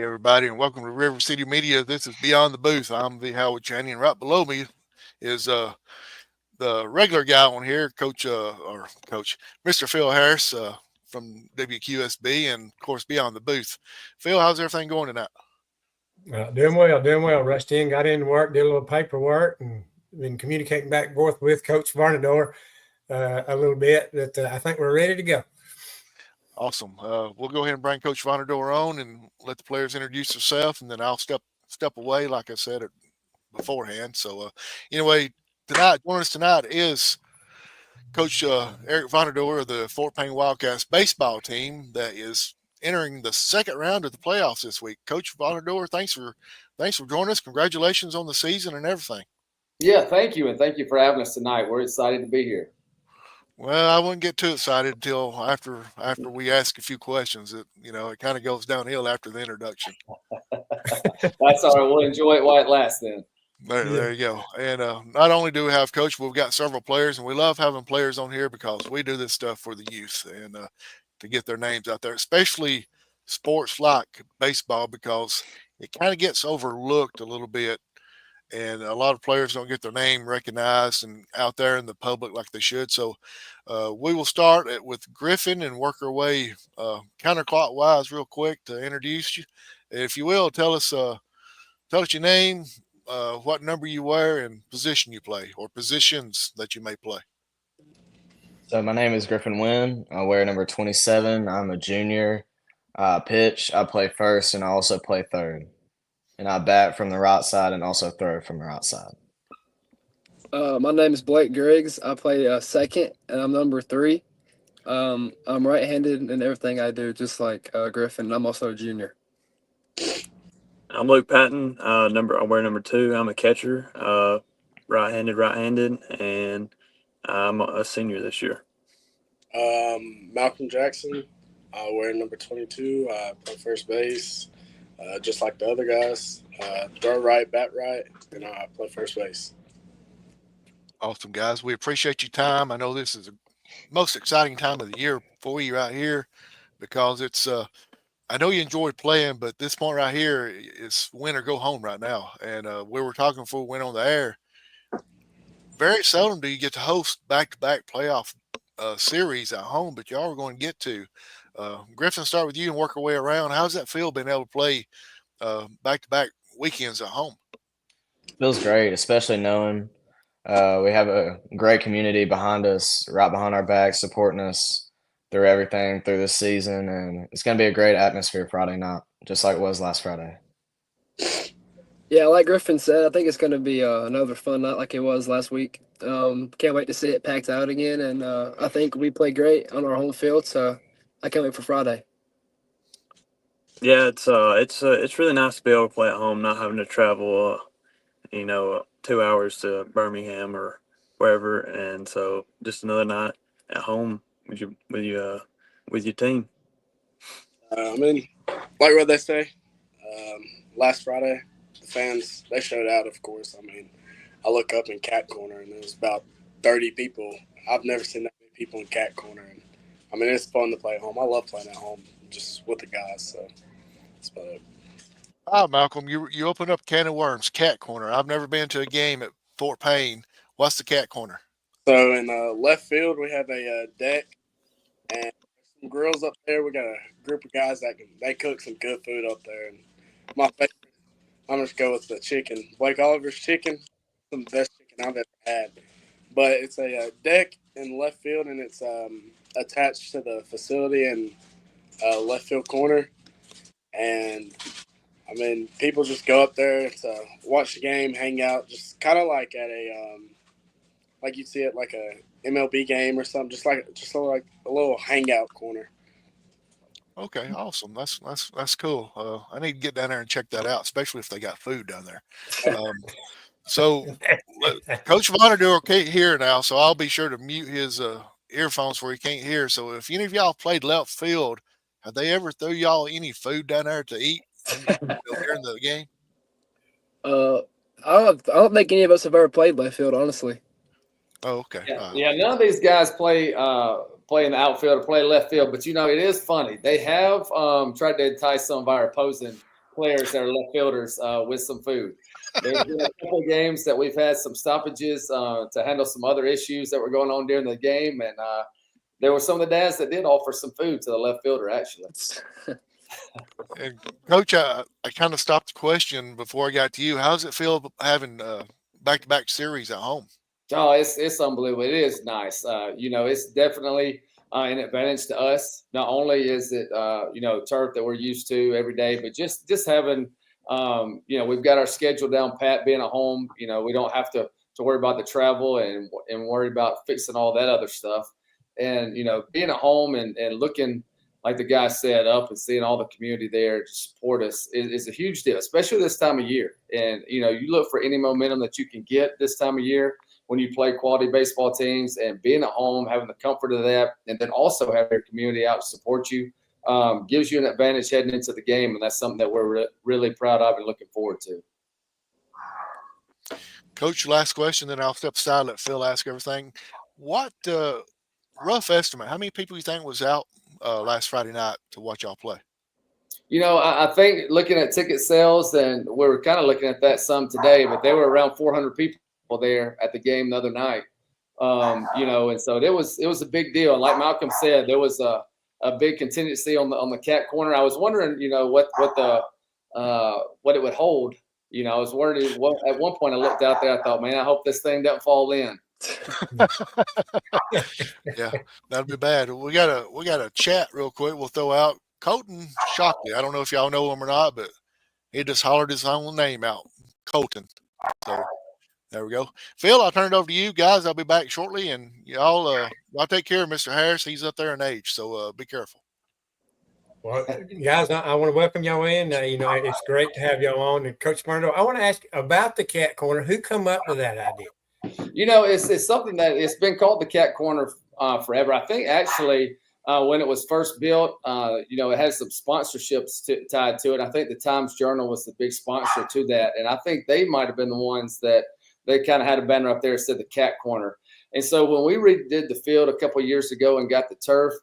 everybody, and welcome to RiverCity-Media. This is Beyond the Booth. I'm the Howard Channing. Right below me is the regular guy on here, Coach Mr. Phil Harris from WQSB, and of course Beyond the Booth. Phil, how's everything going tonight? Doing well, doing well. Rushed in, got into work, did a little paperwork, and been communicating back and forth with Coach Varnadore a little bit. That I think we're ready to go. Awesome. We'll go ahead and bring Coach Varnadore on and let the players introduce themselves, and then I'll step away, like I said it beforehand. So, anyway, joining us tonight is Coach Eric Varnadore of the Fort Payne Wildcats baseball team that is entering the second round of the playoffs this week. Coach Varnadore, thanks for joining us. Congratulations on the season and everything. Yeah, thank you, and thank you for having us tonight. We're excited to be here. Well, I wouldn't get too excited until after we ask a few questions. It kind of goes downhill after the introduction. That's all right. We'll enjoy it while it lasts then. There you go. And not only do we have Coach, we've got several players, and we love having players on here because we do this stuff for the youth and to get their names out there, especially sports like baseball, because it kind of gets overlooked a little bit. And a lot of players don't get their name recognized and out there in the public like they should. So we will start with Griffin and work our way counterclockwise real quick to introduce you. If you will, tell us your name, what number you wear, and position you play, or positions that you may play. So my name is Griffin Wynn. I wear number 27. I'm a junior. Pitch, I play first, and I also play third. And I bat from the right side and also throw from the right side. My name is Blake Griggs. I play second, and I'm number 3. I'm right-handed in everything I do, just like Griffin. I'm also a junior. I'm Luke Patton. I wear number 2. I'm a catcher, right-handed, and I'm a senior this year. Malcolm Jackson. I wear number 22. I play first base. Just like the other guys, throw right, bat right, and I play first base. Awesome, guys. We appreciate your time. I know this is the most exciting time of the year for you right here because it's I know you enjoy playing, but this point right here is win or go home right now. And we were talking before we went on the air. Very seldom do you get to host back-to-back playoff series at home, but y'all are going to get to. Griffin, start with you and work our way around. How's that feel being able to play back-to-back weekends at home? Feels great, especially knowing we have a great community behind us, right behind our backs, supporting us through everything through this season. And it's going to be a great atmosphere Friday night, just like it was last Friday. Yeah, like Griffin said, I think it's going to be another fun night like it was last week. Can't wait to see it packed out again. And I think we play great on our home field, so I can't wait for Friday. Yeah, it's really nice to be able to play at home, not having to travel, 2 hours to Birmingham or wherever, and so just another night at home with your team. Like what they say, last Friday, the fans, they showed out, of course. I look up in Cat Corner, and there's about 30 people. I've never seen that many people in Cat Corner. And it's fun to play at home. I love playing at home just with the guys, so that's about it. Oh, Malcolm, you opened up a can of worms, Cat Corner. I've never been to a game at Fort Payne. What's the Cat Corner? So in left field, we have a deck and some grills up there. We got a group of guys they cook some good food up there. And my favorite, I'm just go with the chicken. Blake Oliver's chicken, some of the best chicken I've ever had. But it's a deck in left field, and it's attached to the facility in left field corner. And people just go up there to watch the game, hang out, just kind of like at a like you see it like a MLB game or something, just like a little hangout corner. Okay, awesome. That's cool. I need to get down there and check that out, especially if they got food down there. So Coach Varnadore can't hear now, so I'll be sure to mute his earphones where he can't hear. So if any of y'all played left field, have they ever threw y'all any food down there to eat during the game? I don't think any of us have ever played left field, honestly. Oh, okay. Yeah, none of these guys play in the outfield or play left field, but it is funny. They have tried to entice some of our opposing players that are left fielders with some food. There's been a couple of games that we've had some stoppages to handle some other issues that were going on during the game, and there were some of the dads that did offer some food to the left fielder, actually. And Coach, I kind of stopped the question before I got to you. How does it feel having back-to-back series at home? Oh, it's unbelievable. It is nice. It's definitely an advantage to us. Not only is it turf that we're used to every day, but just having we've got our schedule down pat. Being at home, we don't have to worry about the travel and worry about fixing all that other stuff. And being at home and looking, like the guy said, up and seeing all the community there to support us is a huge deal, especially this time of year. And you look for any momentum that you can get this time of year when you play quality baseball teams, and being at home, having the comfort of that, and then also having your community out to support you, gives you an advantage heading into the game, and that's something that we're really proud of and looking forward to. Coach, last question, then I'll step aside and let Phil ask everything. What rough estimate, how many people you think was out last Friday night to watch y'all play? I think looking at ticket sales, and we were kind of looking at that some today, but there were around 400 people there at the game the other night. And so it was a big deal. And like Malcolm said, there was a big contingency on the cat corner. I was wondering, what it would hold. I was worried. At one point, I looked out there. I thought, man, I hope this thing doesn't fall in. Yeah, that'd be bad. We got a chat real quick. We'll throw out Colton Shockley. I don't know if y'all know him or not, but he just hollered his own name out, Colton. So there we go. Phil, I'll turn it over to you guys. I'll be back shortly, and y'all take care of Mr. Harris. He's up there in age, so be careful. Well, guys, I want to welcome y'all in. It's great to have y'all on. And Coach Varnadore, I want to ask about the cat corner. Who come up with that idea? It's something that it's been called the cat corner forever. I think actually when it was first built, it has some sponsorships tied to it. I think the Times Journal was the big sponsor to that, and I think they might have been the ones that they kind of had a banner up there that said the cat corner. And so when we redid the field a couple of years ago and got the turf,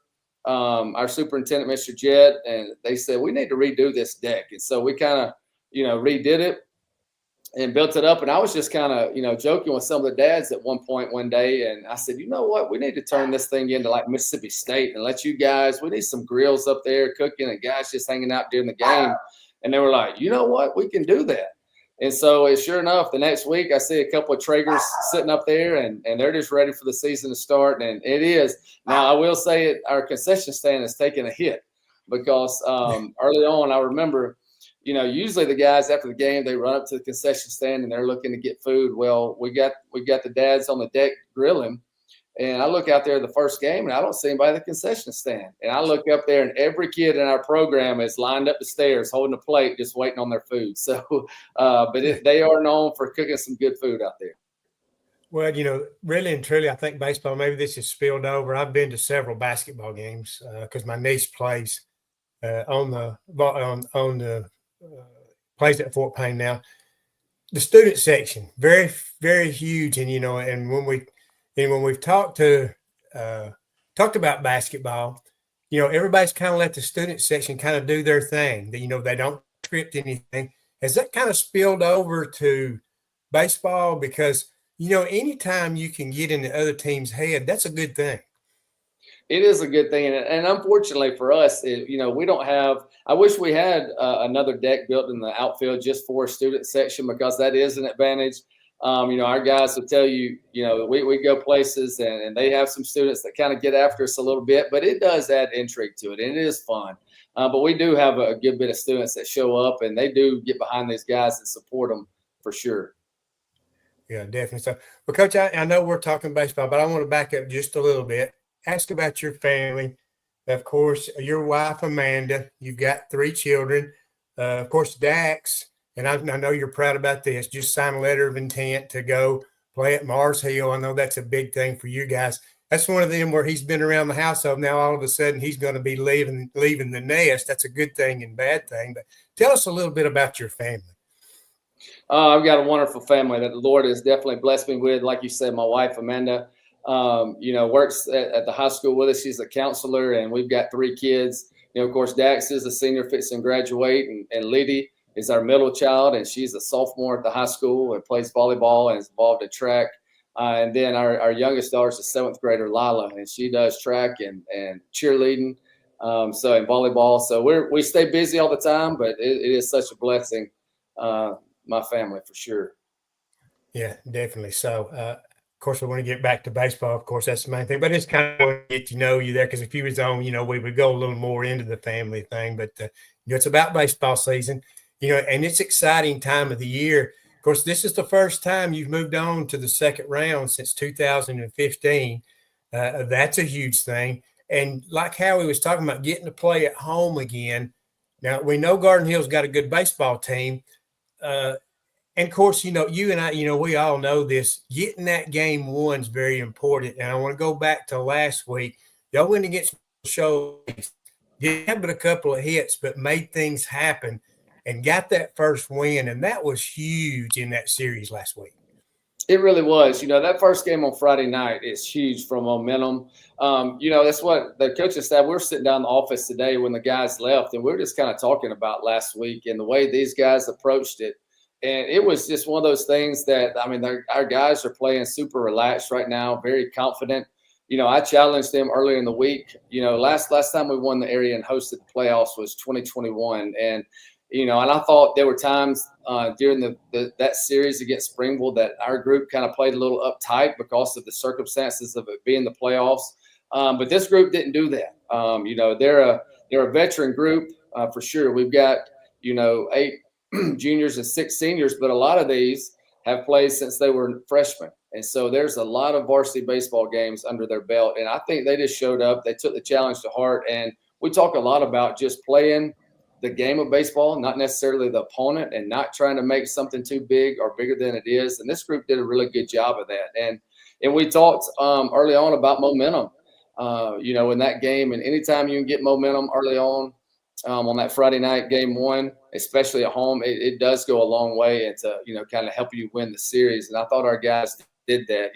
our superintendent, Mr. Jett, and they said, we need to redo this deck. And so we kind of, redid it and built it up. And I was just kind of, joking with some of the dads at one day. And I said, you know what, we need to turn this thing into like Mississippi State and let you guys, we need some grills up there cooking and guys just hanging out during the game. And they were like, you know what, we can do that. And so sure enough, the next week I see a couple of Traegers sitting up there and they're just ready for the season to start. And it is. Now, I will say our concession stand is taking a hit because early on, I remember, usually the guys after the game, they run up to the concession stand and they're looking to get food. Well, we got the dads on the deck grilling. And I look out there the first game, and I don't see anybody at the concession stand. And I look up there, and every kid in our program is lined up the stairs, holding a plate, just waiting on their food. So, they are known for cooking some good food out there. Well, really and truly, I think baseball, maybe this has spilled over. I've been to several basketball games because my niece plays plays at Fort Payne now. The student section, very, very huge. And, and when we've talked about basketball, everybody's kind of let the student section kind of do their thing. They don't script anything. Has that kind of spilled over to baseball? Because, anytime you can get in the other team's head, that's a good thing. It is a good thing. And unfortunately for us, we don't have – I wish we had another deck built in the outfield just for a student section because that is an advantage. Our guys will tell you, we go places and they have some students that kind of get after us a little bit, but it does add intrigue to it. And it is fun. But we do have a good bit of students that show up and they do get behind these guys and support them for sure. Yeah, definitely. So, well, Coach, I know we're talking baseball, but I want to back up just a little bit. Ask about your family. Of course, your wife, Amanda, you've got 3 children. Of course, Dax. And I know you're proud about this. Just sign a letter of intent to go play at Mars Hill. I know that's a big thing for you guys. That's one of them where he's been around the household. Now, all of a sudden, he's going to be leaving the nest. That's a good thing and bad thing. But tell us a little bit about your family. I've got a wonderful family that the Lord has definitely blessed me with. Like you said, my wife, Amanda, works at the high school with us. She's a counselor, and we've got 3 kids. Of course, Dax is a senior fixing to graduate, and Liddy is our middle child, and she's a sophomore at the high school and plays volleyball and is involved in track. And then our youngest daughter is a seventh grader, Lila, and she does track and cheerleading, so in volleyball. So we stay busy all the time, but it is such a blessing, my family for sure. Yeah, definitely. So, of course, we want to get back to baseball. Of course, that's the main thing. But it's kind of get to know you there, because if you was on, we would go a little more into the family thing. But it's about baseball season, and it's exciting time of the year. Of course, this is the first time you've moved on to the second round since 2015. That's a huge thing. And like Howie was talking about, getting to play at home again. Now, we know Garden Hill's got a good baseball team. And of course, you and I, we all know this. Getting that game one is very important. And I want to go back to last week. Y'all went against show, didn't have but a couple of hits, but made things happen and got that first win. And that was huge in that series last week. It really was. That first game on Friday night is huge for momentum. That's what the coaching staff, we were sitting down in the office today when the guys left, and we were just kind of talking about last week and the way these guys approached it. And it was just one of those things that, our guys are playing super relaxed right now, very confident. I challenged them earlier in the week. Last time we won the area and hosted the playoffs was 2021. And, and I thought there were times during that series against Springville that our group kind of played a little uptight because of the circumstances of it being the playoffs. But this group didn't do that. They're a veteran group for sure. We've got, 8 juniors and 6 seniors, but a lot of these have played since they were freshmen. And so there's a lot of varsity baseball games under their belt. And I think they just showed up. They took the challenge to heart. And we talk a lot about just playing the game of baseball, not necessarily the opponent, and not trying to make something too big or bigger than it is. And this group did a really good job of that. And we talked early on about momentum, in that game. And anytime you can get momentum early on that Friday night game one, especially at home, it does go a long way and to, kind of help you win the series. And I thought our guys did that.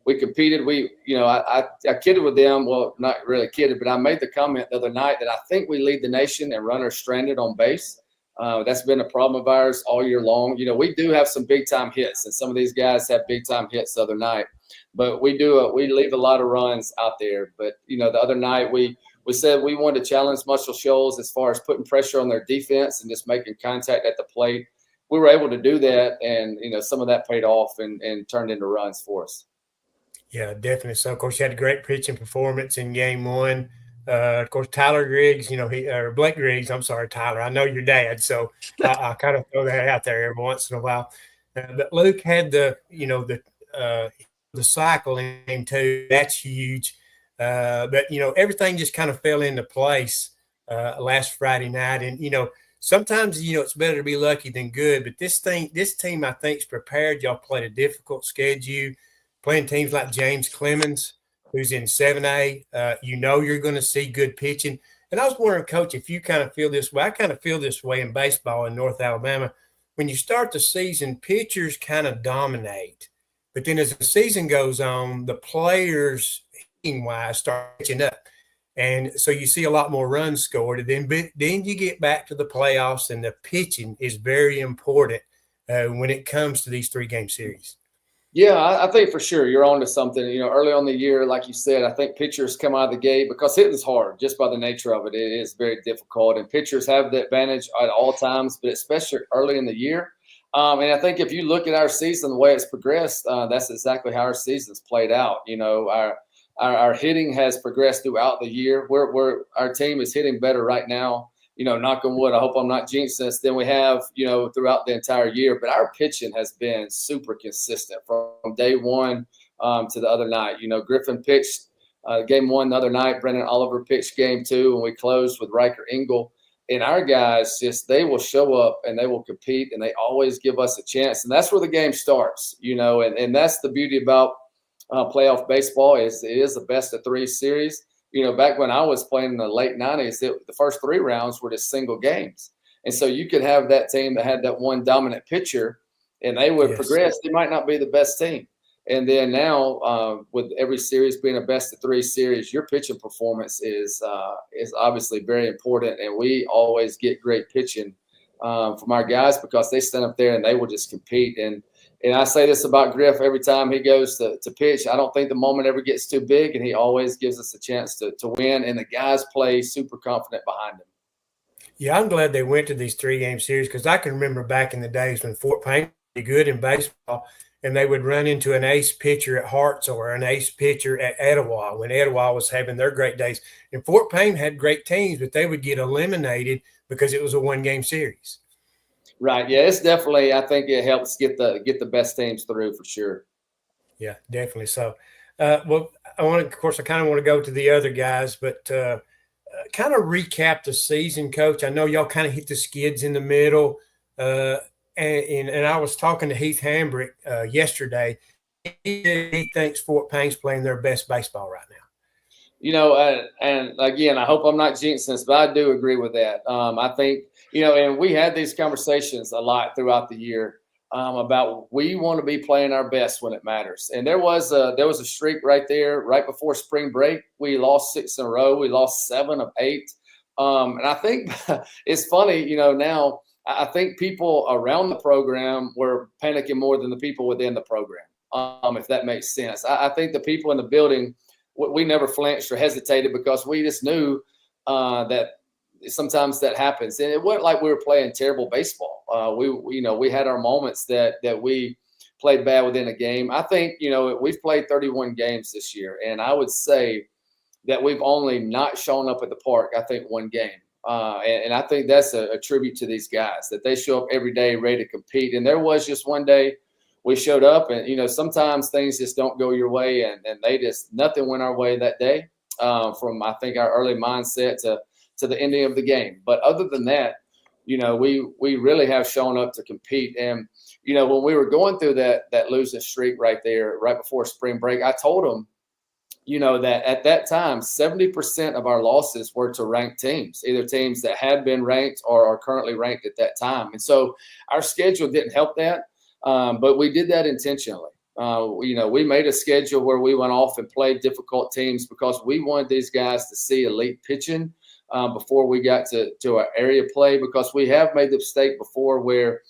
We competed. I kidded with them. Well, not really kidded, but I made the comment the other night that I think we lead the nation in runners stranded on base. That's been a problem of ours all year long. We do have some big time hits, and some of these guys have big time hits the other night. But we leave a lot of runs out there. But the other night we said we wanted to challenge Muscle Shoals as far as putting pressure on their defense and just making contact at the plate. We were able to do that, and some of that paid off and turned into runs for us. Yeah, definitely. So, of course, you had a great pitching performance in game one. Of course, Tyler Griggs, or Blake Griggs. I'm sorry, Tyler. I know your dad, so I kind of throw that out there every once in a while. But Luke had the cycle in game two. That's huge. But everything just kind of fell into place last Friday night. And sometimes it's better to be lucky than good. But this team, I think, is prepared. Y'all played a difficult schedule, playing teams like James Clemens, who's in 7A. You're going to see good pitching. And I was wondering, Coach, if you kind of feel this way. I kind of feel this way in baseball in North Alabama. When you start the season, pitchers kind of dominate. But then as the season goes on, the players wise start catching up, and so you see a lot more runs scored. And then you get back to the playoffs, and the pitching is very important when it comes to these 3-game series. Yeah, I think for sure you're on to something. Early on the year, like you said, I think pitchers come out of the gate because hitting's hard just by the nature of it. It is very difficult, and pitchers have the advantage at all times, but especially early in the year. And I think if you look at our season, the way it's progressed, that's exactly how our season's played out. Our hitting has progressed throughout the year. Our team is hitting better right now. Knock on wood, I hope I'm not jinxing this, than we have, throughout the entire year. But our pitching has been super consistent from day one to the other night. Griffin pitched game one the other night. Brendan Oliver pitched game two, and we closed with Riker Engel. And our guys they will show up and they will compete, and they always give us a chance. And that's where the game starts, and that's the beauty about playoff baseball is it is a best of 3 series. Back when I was playing in the late 90s, the first 3 rounds were just single games. And so you could have that team that had that one dominant pitcher, and they would progress. They might not be the best team. And then now with every series being a best of 3 series, your pitching performance is obviously very important. And we always get great pitching from our guys because they stand up there and they will just compete. And I say this about Griff every time he goes to pitch. I don't think the moment ever gets too big, and he always gives us a chance to win. And the guys play super confident behind him. Yeah, I'm glad they went to these 3-game series because I can remember back in the days when Fort Payne was good in baseball, and they would run into an ace pitcher at Hearts or an ace pitcher at Etowah when Etowah was having their great days. And Fort Payne had great teams, but they would get eliminated because it was a 1-game series. Right. Yeah, it's definitely. I think it helps get the best teams through for sure. Yeah, definitely. So, well, of course, I kind of want to go to the other guys, but kind of recap the season, Coach. I know y'all kind of hit the skids in the middle, and I was talking to Heath Hambrick yesterday. He thinks Fort Payne's playing their best baseball right now. And again, I hope I'm not jinxing this, but I do agree with that. I think, and we had these conversations a lot throughout the year about we want to be playing our best when it matters. And there was a streak right there, right before spring break. We lost 6 in a row. We lost 7 of 8. And I think it's funny, now I think people around the program were panicking more than the people within the program, if that makes sense. I think the people in the building, we never flinched or hesitated because we just knew that sometimes that happens. And it wasn't like we were playing terrible baseball. We had our moments that we played bad within a game. I think, we've played 31 games this year, and I would say that we've only not shown up at the park, I think, 1 game. And I think that's a tribute to these guys, that they show up every day ready to compete. And there was just one day we showed up and, sometimes things just don't go your way and nothing went our way that day from, I think, our early mindset to the ending of the game. But other than that, we really have shown up to compete. And, when we were going through that losing streak right there, right before spring break, I told them, that at that time, 70% of our losses were to ranked teams, either teams that had been ranked or are currently ranked at that time. And so our schedule didn't help that. But we did that intentionally. We made a schedule where we went off and played difficult teams because we wanted these guys to see elite pitching before we got to our area play, because we have made the mistake before where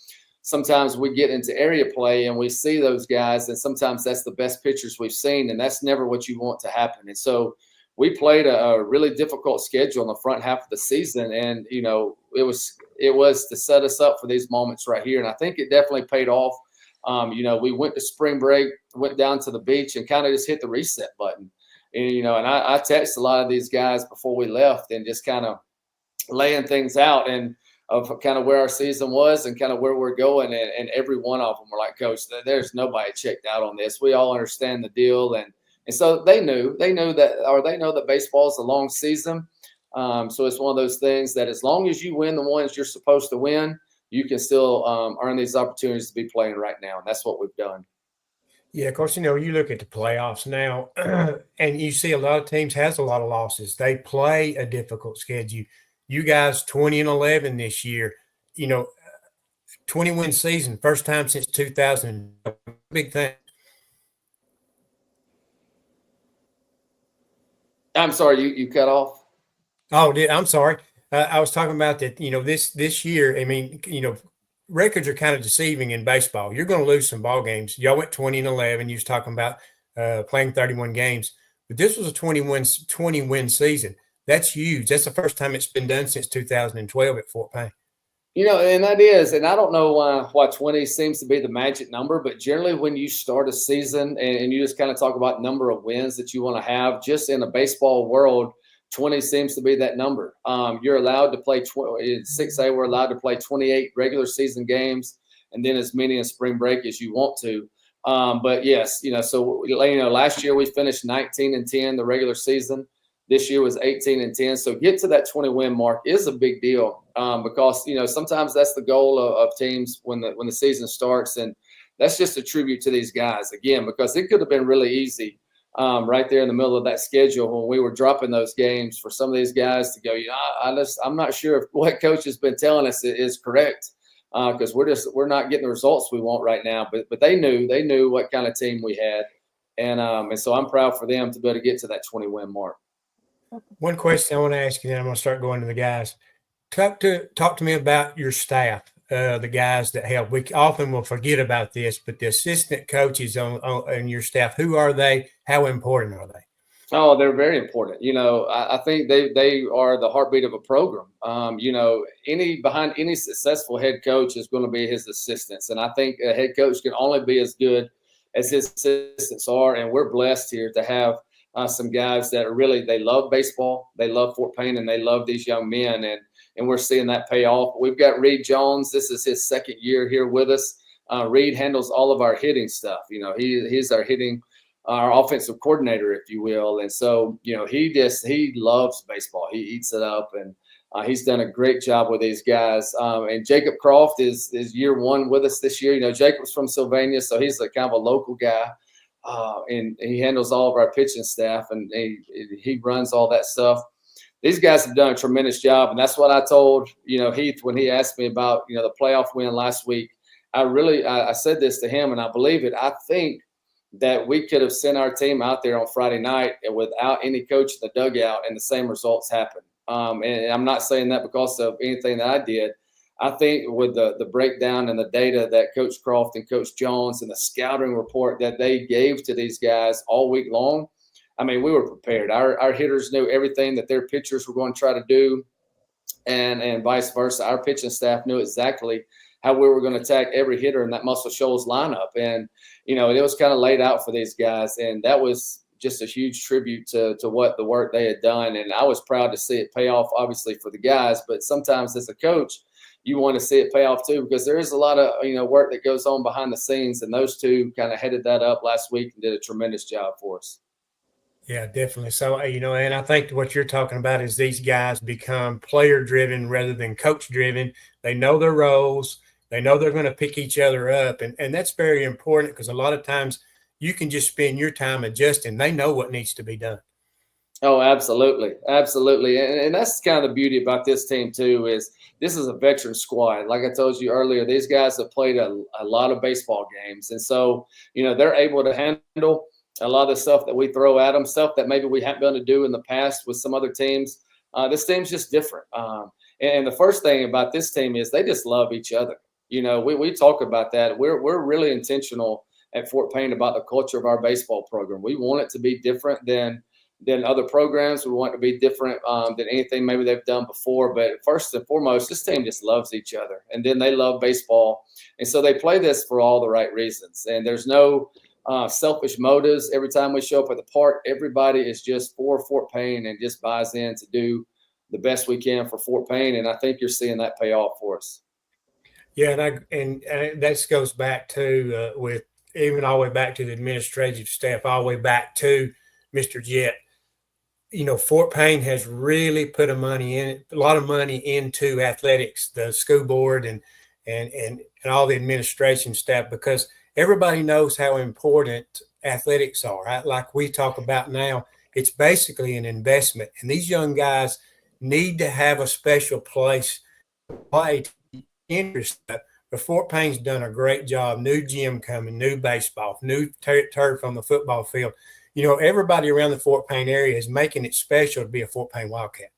sometimes we get into area play and we see those guys, and sometimes that's the best pitchers we've seen, and that's never what you want to happen. And so we played a really difficult schedule in the front half of the season, and it was to set us up for these moments right here. And I think it definitely paid off. We went to spring break, went down to the beach, and kind of just hit the reset button. And I texted a lot of these guys before we left and just kind of laying things out and of kind of where our season was and kind of where we're going. And every one of them were like, Coach, there's nobody checked out on this. We all understand the deal. And so they know that baseball is a long season. So it's one of those things that as long as you win the ones you're supposed to win, you can still earn these opportunities to be playing right now. And that's what we've done. Yeah, of course, you look at the playoffs now and you see a lot of teams has a lot of losses. They play a difficult schedule. You guys 20-11 this year, 20-win season, first time since 2000. Big thing. I'm sorry, you cut off. Oh, I'm sorry. I was talking about that, this year, I mean, records are kind of deceiving in baseball. You're going to lose some ball games. Y'all went 20-11. You was talking about playing 31 games, but this was a 20-win season. That's huge. That's the first time it's been done since 2012 at Fort Payne. And that is, and I don't know why 20 seems to be the magic number, but generally when you start a season and you just kind of talk about number of wins that you want to have, just in a baseball world, 20 seems to be that number. You're allowed to play in 6A. We're allowed to play 28 regular season games, and then as many in spring break as you want to. But yes, so last year we finished 19-10 the regular season. This year was 18-10. So get to that 20-win mark is a big deal because sometimes that's the goal of teams when the season starts, and that's just a tribute to these guys again, because it could have been really easy. Right there in the middle of that schedule when we were dropping those games for some of these guys to go, I'm not sure if what coach has been telling us is correct because we're not getting the results we want right now. But they knew what kind of team we had, and so I'm proud for them to be able to get to that 20-win mark. One question I want to ask you, then I'm going to start going to the guys. talk to me about your staff, the guys that help. We often will forget about this, but the assistant coaches on your staff, who are they? How important are they? Oh, they're very important. I think they are the heartbeat of a program. Behind any successful head coach is going to be his assistants, and I think a head coach can only be as good as his assistants are. And we're blessed here to have some guys that are really they love baseball, they love Fort Payne, and they love these young men, and we're seeing that pay off. We've got Reed Jones. This is his second year here with us. Reed handles all of our hitting stuff. He's our offensive coordinator, if you will. And so, he loves baseball. He eats it up, and he's done a great job with these guys. And Jacob Croft is year one with us this year. Jacob's from Sylvania, so he's a kind of a local guy. And he handles all of our pitching staff, and he runs all that stuff. These guys have done a tremendous job, and that's what I told, Heath when he asked me about, the playoff win last week. I said this to him, and I believe it. I think that we could have sent our team out there on Friday night and without any coach in the dugout, and the same results happened. And I'm not saying that because of anything that I did. I think with the breakdown and the data that Coach Croft and Coach Jones and the scouting report that they gave to these guys all week long, I mean, we were prepared. Our hitters knew everything that their pitchers were going to try to do, and vice versa. Our pitching staff knew exactly how we were going to attack every hitter in that Muscle Shoals lineup. And, it was kind of laid out for these guys. And that was just a huge tribute to what the work they had done. And I was proud to see it pay off, obviously, for the guys. But sometimes as a coach, you want to see it pay off too, because there is a lot of, work that goes on behind the scenes. And those two kind of headed that up last week and did a tremendous job for us. Yeah, definitely. So, and I think what you're talking about is these guys become player driven rather than coach driven. They know their roles. They know they're going to pick each other up. And that's very important, because a lot of times you can just spend your time adjusting. They know what needs to be done. Oh, absolutely. Absolutely. And that's kind of the beauty about this team too, is this is a veteran squad. Like I told you earlier, these guys have played a lot of baseball games. And so, they're able to handle a lot of the stuff that we throw at them, stuff that maybe we haven't been able to do in the past with some other teams. This team's just different. And the first thing about this team is they just love each other. We talk about that. We're really intentional at Fort Payne about the culture of our baseball program. We want it to be different than other programs. We want it to be different than anything maybe they've done before. But first and foremost, this team just loves each other. And then they love baseball. And so they play this for all the right reasons. And there's no selfish motives. Every time we show up at the park, everybody is just for Fort Payne and just buys in to do the best we can for Fort Payne. And I think you're seeing that pay off for us. Yeah, and that goes back to with even all the way back to the administrative staff, all the way back to Mr. Jett. Fort Payne has really put a lot of money into athletics, the school board and all the administration staff, because everybody knows how important athletics are. Right? Like we talk about now, it's basically an investment, and these young guys need to have a special place to play. Interest. But Fort Payne's done a great job. New gym coming, new baseball, new turf on the football field. Everybody around the Fort Payne area is making it special to be a Fort Payne Wildcat.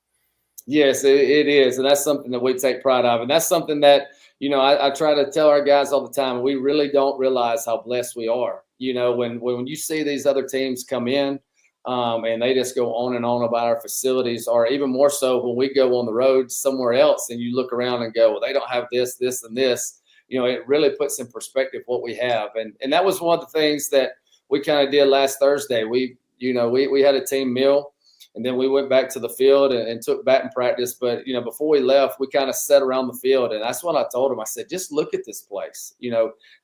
Yes, it is. And that's something that we take pride of. And that's something that, I try to tell our guys all the time. We really don't realize how blessed we are. When you see these other teams come in, and they just go on and on about our facilities, or even more so when we go on the road somewhere else and you look around and go, well, they don't have this, this, and this. It really puts in perspective what we have. And that was one of the things that we kind of did last Thursday. We had a team meal, and then we went back to the field and took batting practice. But, before we left, we kind of sat around the field. And that's what I told them. I said, just look at this place.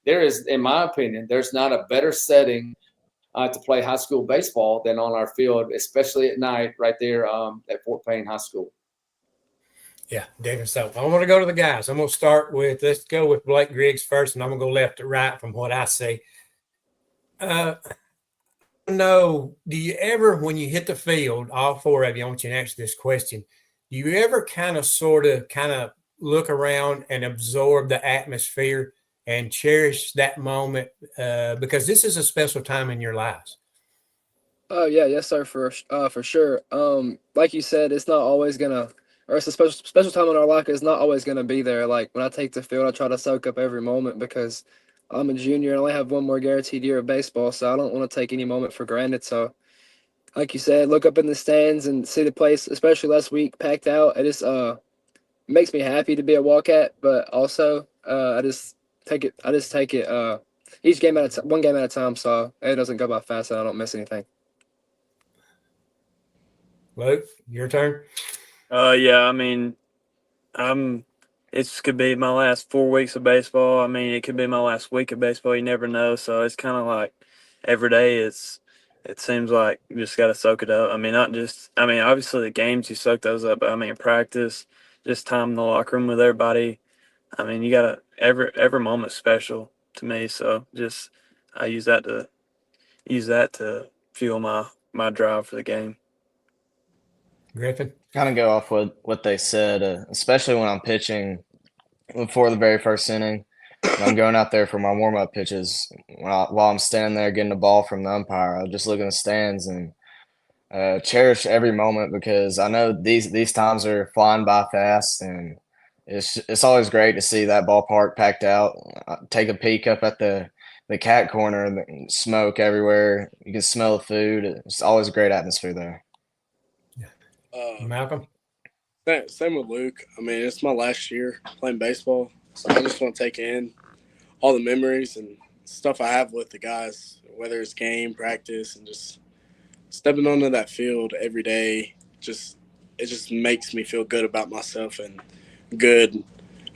There is, in my opinion, there's not a better setting to play high school baseball than on our field, especially at night right there at Fort Payne High School. Yeah, David. So I want to go to the guys. I'm going to let's go with Blake Griggs first, and I'm going to go left to right from what I see. Do you ever, when you hit the field, all four of you, I want you to answer this question. Do you ever kind of look around and absorb the atmosphere and cherish that moment, because this is a special time in your lives? Oh yeah, yes sir, for sure. Like you said, it's not always gonna or it's a special time in our life is not always going to be there. Like when I take the field, I try to soak up every moment because I'm a junior and I only have one more guaranteed year of baseball, so I don't want to take any moment for granted. So, like you said, look up in the stands and see the place, especially last week, packed out. It just makes me happy to be a Wildcat, but also I just take it each game at one game at a time, so it doesn't go by fast and I don't miss anything. Luke, your turn. Yeah, I mean, it's could be my last 4 weeks of baseball. I mean, it could be my last week of baseball. You never know. So it's kind of like every day. It seems like you just got to soak it up. I mean, not just. I mean, obviously the games you soak those up. But I mean, practice, just time in the locker room with everybody. I mean, you gotta every moment's special to me. So just I use that to fuel my drive for the game. Griffin. Kind of go off what they said, especially when I'm pitching before the very first inning. And I'm going out there for my warm up pitches. While I'm standing there getting the ball from the umpire, I'll just look in the stands and cherish every moment because I know these times are flying by fast, and it's always great to see that ballpark packed out. Take a peek up at the cat corner, and the smoke everywhere. You can smell the food. It's always a great atmosphere there. Malcolm. Same with Luke. I mean, it's my last year playing baseball, so I just want to take in all the memories and stuff I have with the guys, whether it's game, practice, and just stepping onto that field every day. It just makes me feel good about myself and good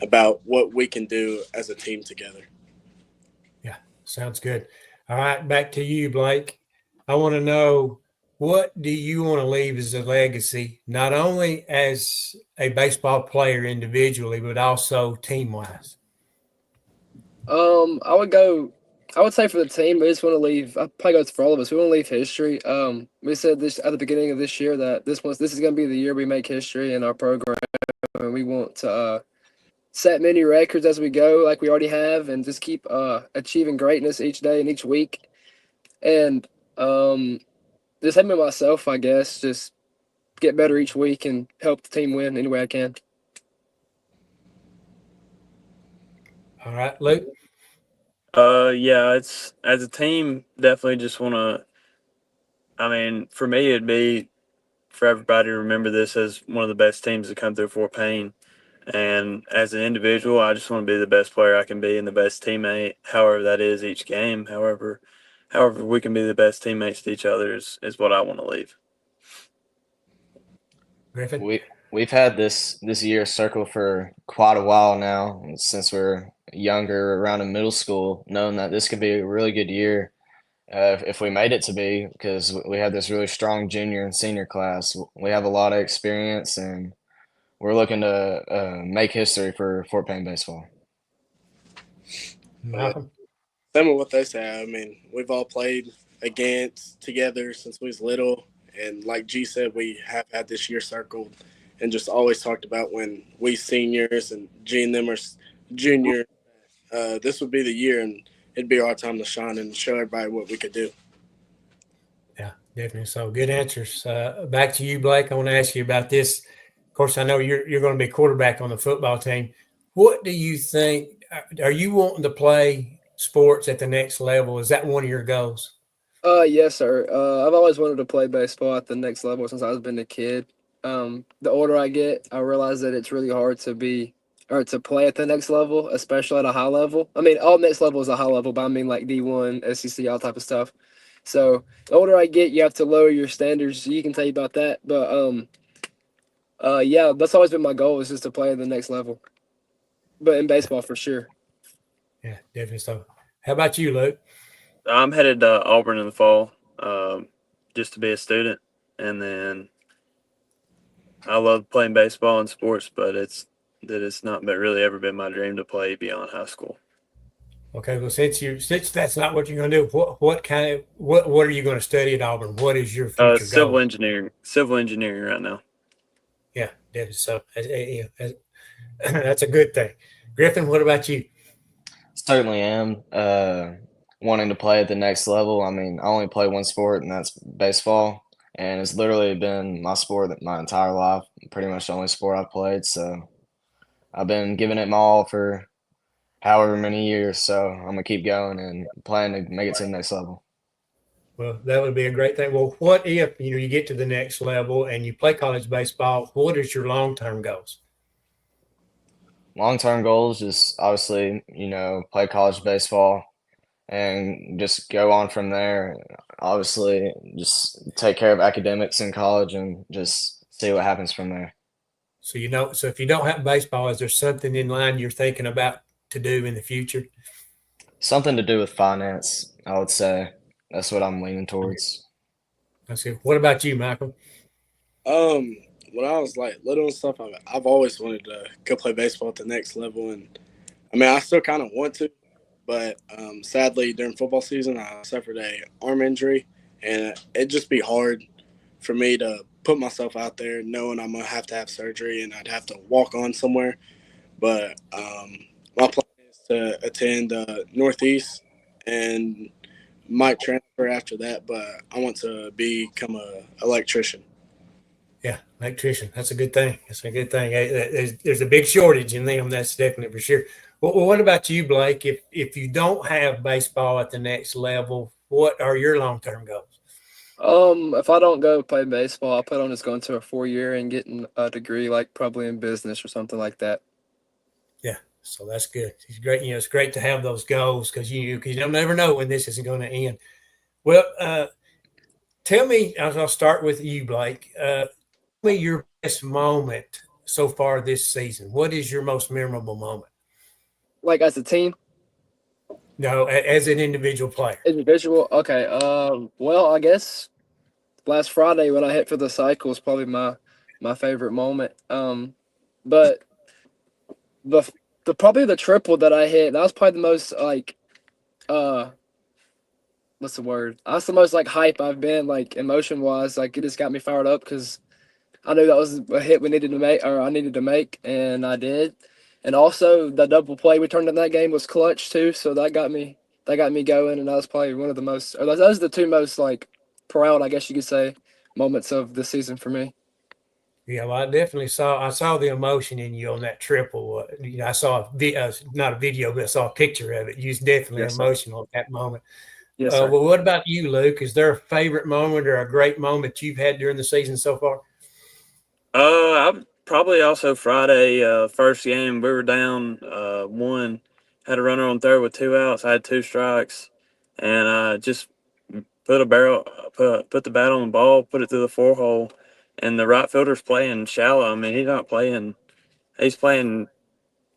about what we can do as a team together. Yeah, sounds good. All right, back to you, Blake. I want to know, what do you want to leave as a legacy, not only as a baseball player individually, but also team wise? I would go. I would say for the team, we just want to leave. I probably goes for all of us. We want to leave history. We said this at the beginning of this year that this is going to be the year we make history in our program, and we want to set many records as we go, like we already have, and just keep achieving greatness each day and each week. And just helping myself, I guess, just get better each week and help the team win any way I can. All right, Luke. Yeah, it's as a team, definitely just want to. I mean, for me, it'd be for everybody to remember this as one of the best teams to come through Fort Payne. And as an individual, I just want to be the best player I can be and the best teammate, however that is each game. However we can be the best teammates to each other is what I want to leave. Griffin. We've had this year circle for quite a while now, since we're younger, around in middle school, knowing that this could be a really good year if we made it to be, because we have this really strong junior and senior class. We have a lot of experience, and we're looking to make history for Fort Payne baseball. Malcolm. Same with what they say. I mean, we've all played against together since we was little, and like G said, we have had this year circled, and just always talked about when we seniors and G and them are junior. This would be the year, and it'd be our time to shine and show everybody what we could do. Yeah, definitely. So good answers. Back to you, Blake. I want to ask you about this. Of course, I know you're going to be quarterback on the football team. What do you think? Are you wanting to play sports at the next level? Is that one of your goals? Yes, sir. I've always wanted to play baseball at the next level since I was been a kid. The older I get, I realize that it's really hard to play at the next level, especially at a high level. I mean, all next level is a high level, but I mean like D1, SEC, all type of stuff. So the older I get, you have to lower your standards. You can tell you about that, but yeah, that's always been my goal, is just to play at the next level. But in baseball, for sure. Yeah, definitely. So, how about you, Luke? I'm headed to Auburn in the fall, just to be a student, and then I love playing baseball and sports, but it's not really ever been my dream to play beyond high school. Okay, well, since that's not what you're going to do, what are you going to study at Auburn? What is your future Civil goal? engineering right now. Yeah, definitely. So that's a good thing. Griffin, what about you? Certainly am wanting to play at the next level. I mean, I only play one sport, and that's baseball. and it's literally been my sport my entire life. Pretty much the only sport I've played. So I've been giving it my all for however many years. So I'm gonna keep going and plan to make it to the next level. Well, that would be a great thing. Well, what if you get to the next level and you play college baseball? What is your long-term goals? Long-term goals, just obviously, play college baseball and just go on from there. Obviously, just take care of academics in college and just see what happens from there. So if you don't have baseball, is there something in line you're thinking about to do in the future? Something to do with finance, I would say. That's what I'm leaning towards. That's good. What about you, Michael? When I was like little and stuff, I've always wanted to go play baseball at the next level, and I mean, I still kind of want to, but sadly during football season, I suffered a arm injury, and it'd just be hard for me to put myself out there knowing I'm gonna have to have surgery and I'd have to walk on somewhere. But my plan is to attend Northeast and might transfer after that, but I want to become a electrician. Yeah, electrician. That's a good thing. That's a good thing. There's a big shortage in them. That's definitely for sure. Well, what about you, Blake? If you don't have baseball at the next level, what are your long-term goals? If I don't go play baseball, I plan on just going to a 4-year and getting a degree, like probably in business or something like that. Yeah, so that's good. It's great. It's great to have those goals because you don't never know when this is going to end. Well, tell me. I'll start with you, Blake. Tell me your best moment so far this season. What is your most memorable moment? Like as a team, No, as an individual player. individual. Okay. Well, I guess last Friday when I hit for the cycle is probably my favorite moment. But the probably the triple that I hit, that was probably the most like what's the word? That's the most like hype I've been, like emotion wise. Like it just got me fired up because I knew that was a hit we needed to make, or I needed to make, and I did. And also the double play we turned in that game was clutch too, so that got me going, and that was probably one of the most, or those are the two most like proud, I guess you could say, moments of the season for me. Yeah, well, I saw the emotion in you on that triple. I saw not a video, but I saw a picture of it. You was definitely Yes, sir. emotional at that moment. Yes, sir. Well, what about you, Luke? Is there a favorite moment or a great moment you've had during the season so far? I'm probably also Friday, first game. We were down one, had a runner on third with 2 outs. I had 2 strikes, and just put the bat on the ball, put it through the 4 hole, and the right fielder's playing shallow. I mean, he's playing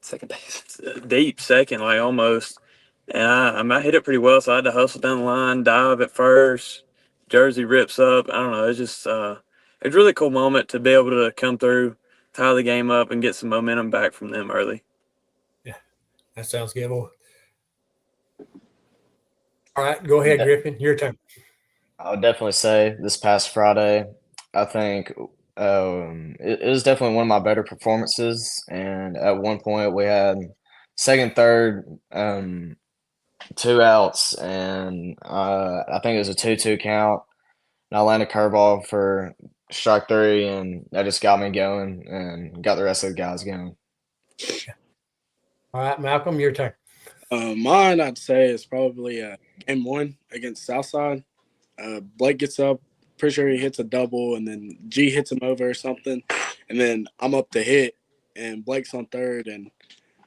Second base. deep second, like almost. And I hit it pretty well, so I had to hustle down the line, dive at first. Jersey rips up. I don't know. It's just it's a really cool moment to be able to come through, tie the game up, and get some momentum back from them early. Yeah, that sounds good. Well, all right, go ahead, Yeah. Griffin. Your turn. I would definitely say this past Friday, I think it was definitely one of my better performances. And at one point, we had second, third, 2 outs, and I think it was a 2-2 count. And I landed a curveball for strike three, and that just got me going and got the rest of the guys going. All right, Malcolm, your turn. Mine, I'd say, is probably game one against Southside. Blake gets up, pretty sure he hits a double, and then G hits him over or something. And then I'm up to hit, and Blake's on third, and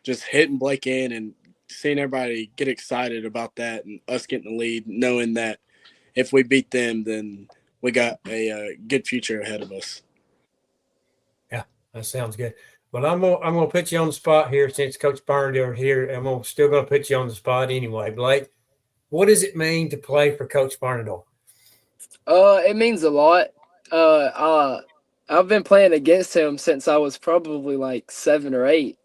just hitting Blake in and seeing everybody get excited about that and us getting the lead, knowing that if we beat them, then we got a good future ahead of us. Yeah, that sounds good. Well, I'm gonna put you on the spot here since Coach Varnadore here. Still gonna put you on the spot anyway. Blake, what does it mean to play for Coach Varnadore? It means a lot. I've been playing against him since I was probably like 7 or 8.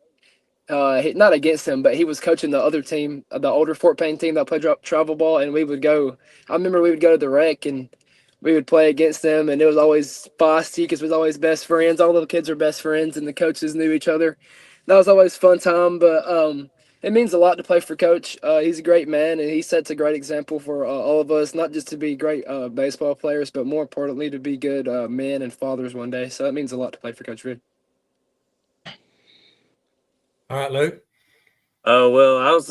Not against him, but he was coaching the other team, the older Fort Payne team that played travel ball, and we would go. I remember we would go to the rec and we would play against them, and it was always feisty because we was always best friends. All the kids were best friends, and the coaches knew each other. That was always a fun time. But It means a lot to play for Coach. He's a great man, and he sets a great example for all of us, not just to be great baseball players, but more importantly, to be good men and fathers one day. So it means a lot to play for Coach Reed. All right, Luke. Oh well, I was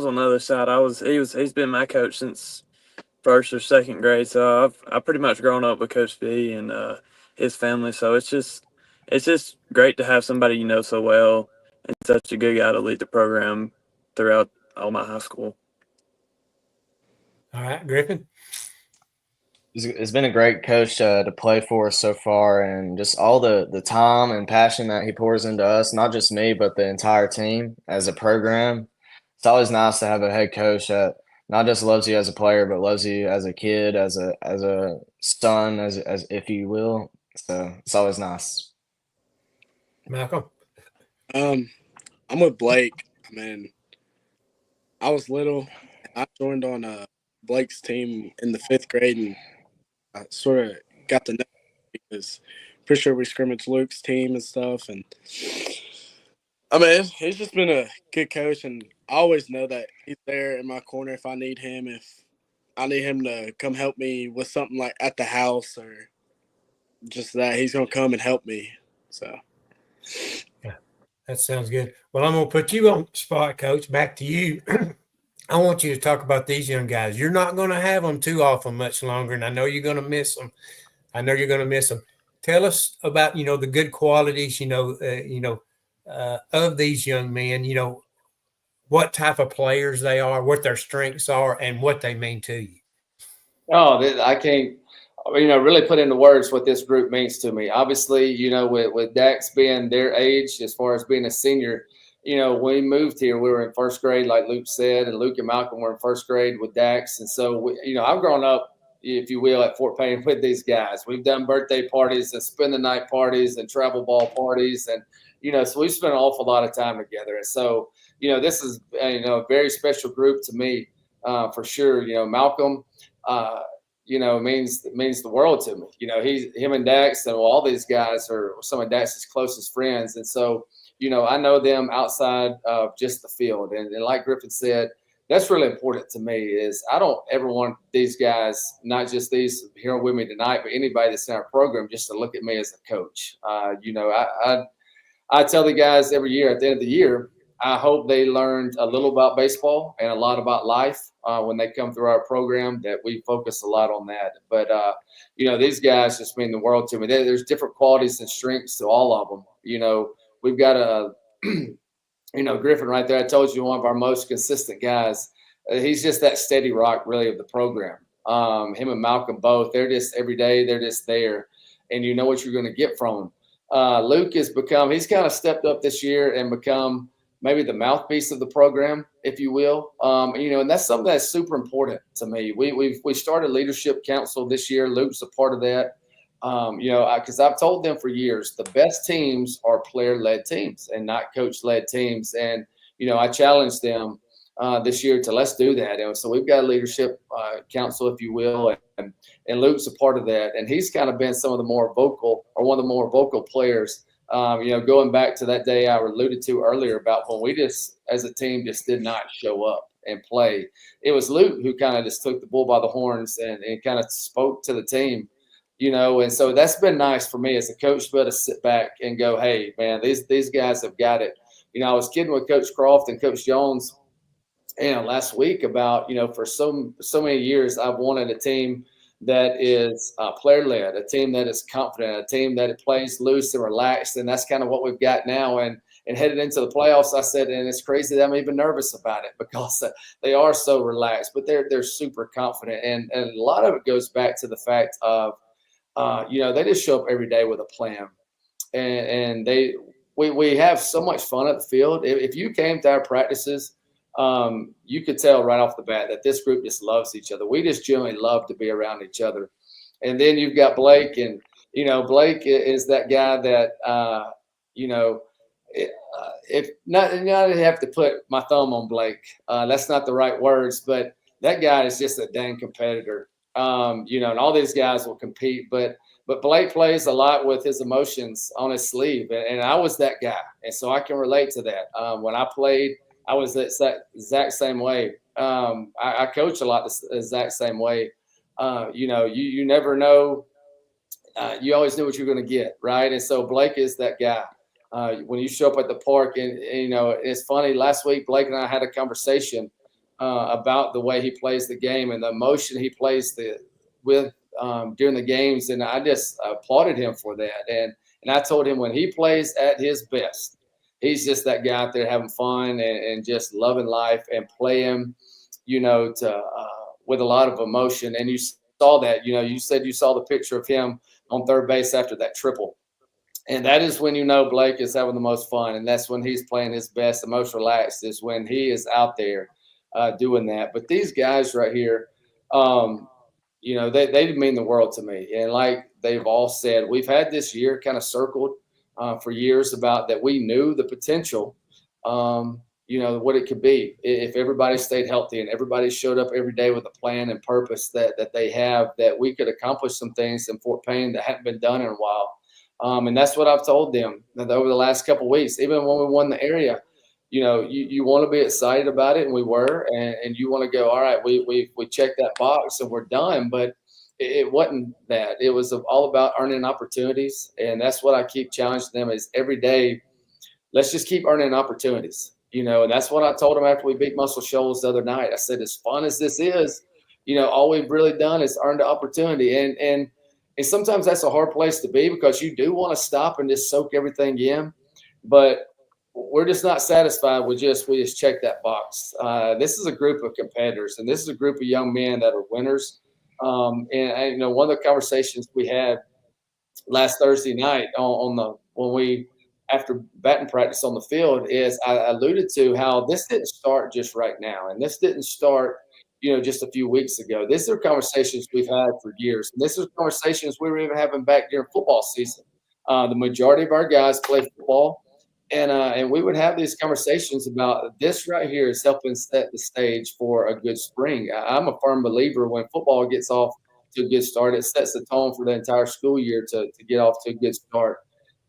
on the other side. He's been my coach since first or second grade, so I've pretty much grown up with Coach B and his family. So it's just great to have somebody you know so well and such a good guy to lead the program throughout all my high school. All right, Griffin. He's been a great coach to play for us so far, and just all the time and passion that he pours into us, not just me, but the entire team as a program. It's always nice to have a head coach that not just loves you as a player, but loves you as a kid, as a son, as if you will. So it's always nice. Malcolm. I'm with Blake. I mean, I was little. I joined on Blake's team in the 5th grade, and I sort of got to know him because pretty sure we scrimmaged Luke's team and stuff. And I mean, he's just been a good coach, and I always know that he's there in my corner if I need him. If I need him to come help me with something like at the house or just that, he's gonna come and help me. So. Yeah, that sounds good. Well, I'm gonna put you on the spot, Coach. Back to you. I want you to talk about these young guys. You're not going to have them too often much longer, and I know you're going to miss them. Tell us about the good qualities of these young men. What type of players they are, what their strengths are, and what they mean to you. Oh, I can't, really put into words what this group means to me. Obviously, with Dax being their age, as far as being a senior, when we moved here, we were in first grade, like Luke said, and Luke and Malcolm were in first grade with Dax. And so, I've grown up, if you will, at Fort Payne with these guys. We've done birthday parties and spend the night parties and travel ball parties. And, so we've spent an awful lot of time together. And so, this is, a very special group to me, for sure. Malcolm, means the world to me. Him and Dax and all these guys are some of Dax's closest friends. And so, I know them outside of just the field. And like Griffin said, that's really important to me is I don't ever want these guys, not just these here with me tonight, but anybody that's in our program just to look at me as a coach. I tell the guys every year at the end of the year, I hope they learned a little about baseball and a lot about life when they come through our program, that we focus a lot on that. But, these guys just mean the world to me. There's different qualities and strengths to all of them. We've got Griffin right there. I told you, one of our most consistent guys. He's just that steady rock, really, of the program. Him and Malcolm both, they're just every day, they're just there. And you know what you're going to get from them. Luke he's kind of stepped up this year and become maybe the mouthpiece of the program, if you will. And that's something that's super important to me. We started leadership council this year. Luke's a part of that. Because I've told them for years, the best teams are player-led teams and not coach-led teams. And, I challenged them this year to let's do that. And so we've got a leadership council, if you will, and Luke's a part of that. And he's kind of been one of the more vocal players. Going back to that day I alluded to earlier about when we just, as a team, just did not show up and play. It was Luke who kind of just took the bull by the horns and kind of spoke to the team, and so that's been nice for me as a coach to be able to sit back and go, hey, man, these guys have got it. I was kidding with Coach Croft and Coach Jones, last week about, for so many years, I've wanted a team that is player-led, a team that is confident, a team that plays loose and relaxed, and that's kind of what we've got now. And headed into the playoffs, I said, and it's crazy that I'm even nervous about it because they are so relaxed, but they're super confident, and a lot of it goes back to the fact of, they just show up every day with a plan, and we have so much fun at the field. If you came to our practices, you could tell right off the bat that this group just loves each other. We just genuinely love to be around each other. And then you've got Blake, and Blake is that guy that if not, I have to put my thumb on Blake. That's not the right words, but that guy is just a dang competitor. And all these guys will compete, but Blake plays a lot with his emotions on his sleeve, and I was that guy, and so I can relate to that. When I played, I was the exact same way. I coach a lot the exact same way. You never know. You always knew what you're going to get, right? And so Blake is that guy. When you show up at the park, and it's funny. Last week, Blake and I had a conversation about the way he plays the game and the emotion he plays with during the games, and I just applauded him for that. And I told him when he plays at his best, he's just that guy out there having fun and just loving life and playing, with a lot of emotion. And you saw that. You said you saw the picture of him on third base after that triple. And that is when Blake is having the most fun. And that's when he's playing his best, the most relaxed, is when he is out there doing that. But these guys right here, they mean the world to me. And like they've all said, we've had this year kind of circled for years about that we knew the potential, what it could be if everybody stayed healthy and everybody showed up every day with a plan and purpose that they have, that we could accomplish some things in Fort Payne that hadn't been done in a while. And that's what I've told them over the last couple of weeks. Even when we won the area, you want to be excited about it, and we were, and you want to go, all right, we checked that box and we're done. But it wasn't that. It was all about earning opportunities, and that's what I keep challenging them is every day. Let's just keep earning opportunities, and that's what I told them after we beat Muscle Shoals the other night. I said, as fun as this is, all we've really done is earned the opportunity, and sometimes that's a hard place to be because you do want to stop and just soak everything in, but we're just not satisfied with we just check that box. This is a group of competitors, and this is a group of young men that are winners. And one of the conversations we had last Thursday night after batting practice on the field is I alluded to how this didn't start just right now, and this didn't start just a few weeks ago. These are conversations we've had for years. And this is conversations we were even having back during football season. The majority of our guys play football, and we would have these conversations about this right here is helping set the stage for a good spring. I'm a firm believer when football gets off to a good start, it sets the tone for the entire school year to get off to a good start.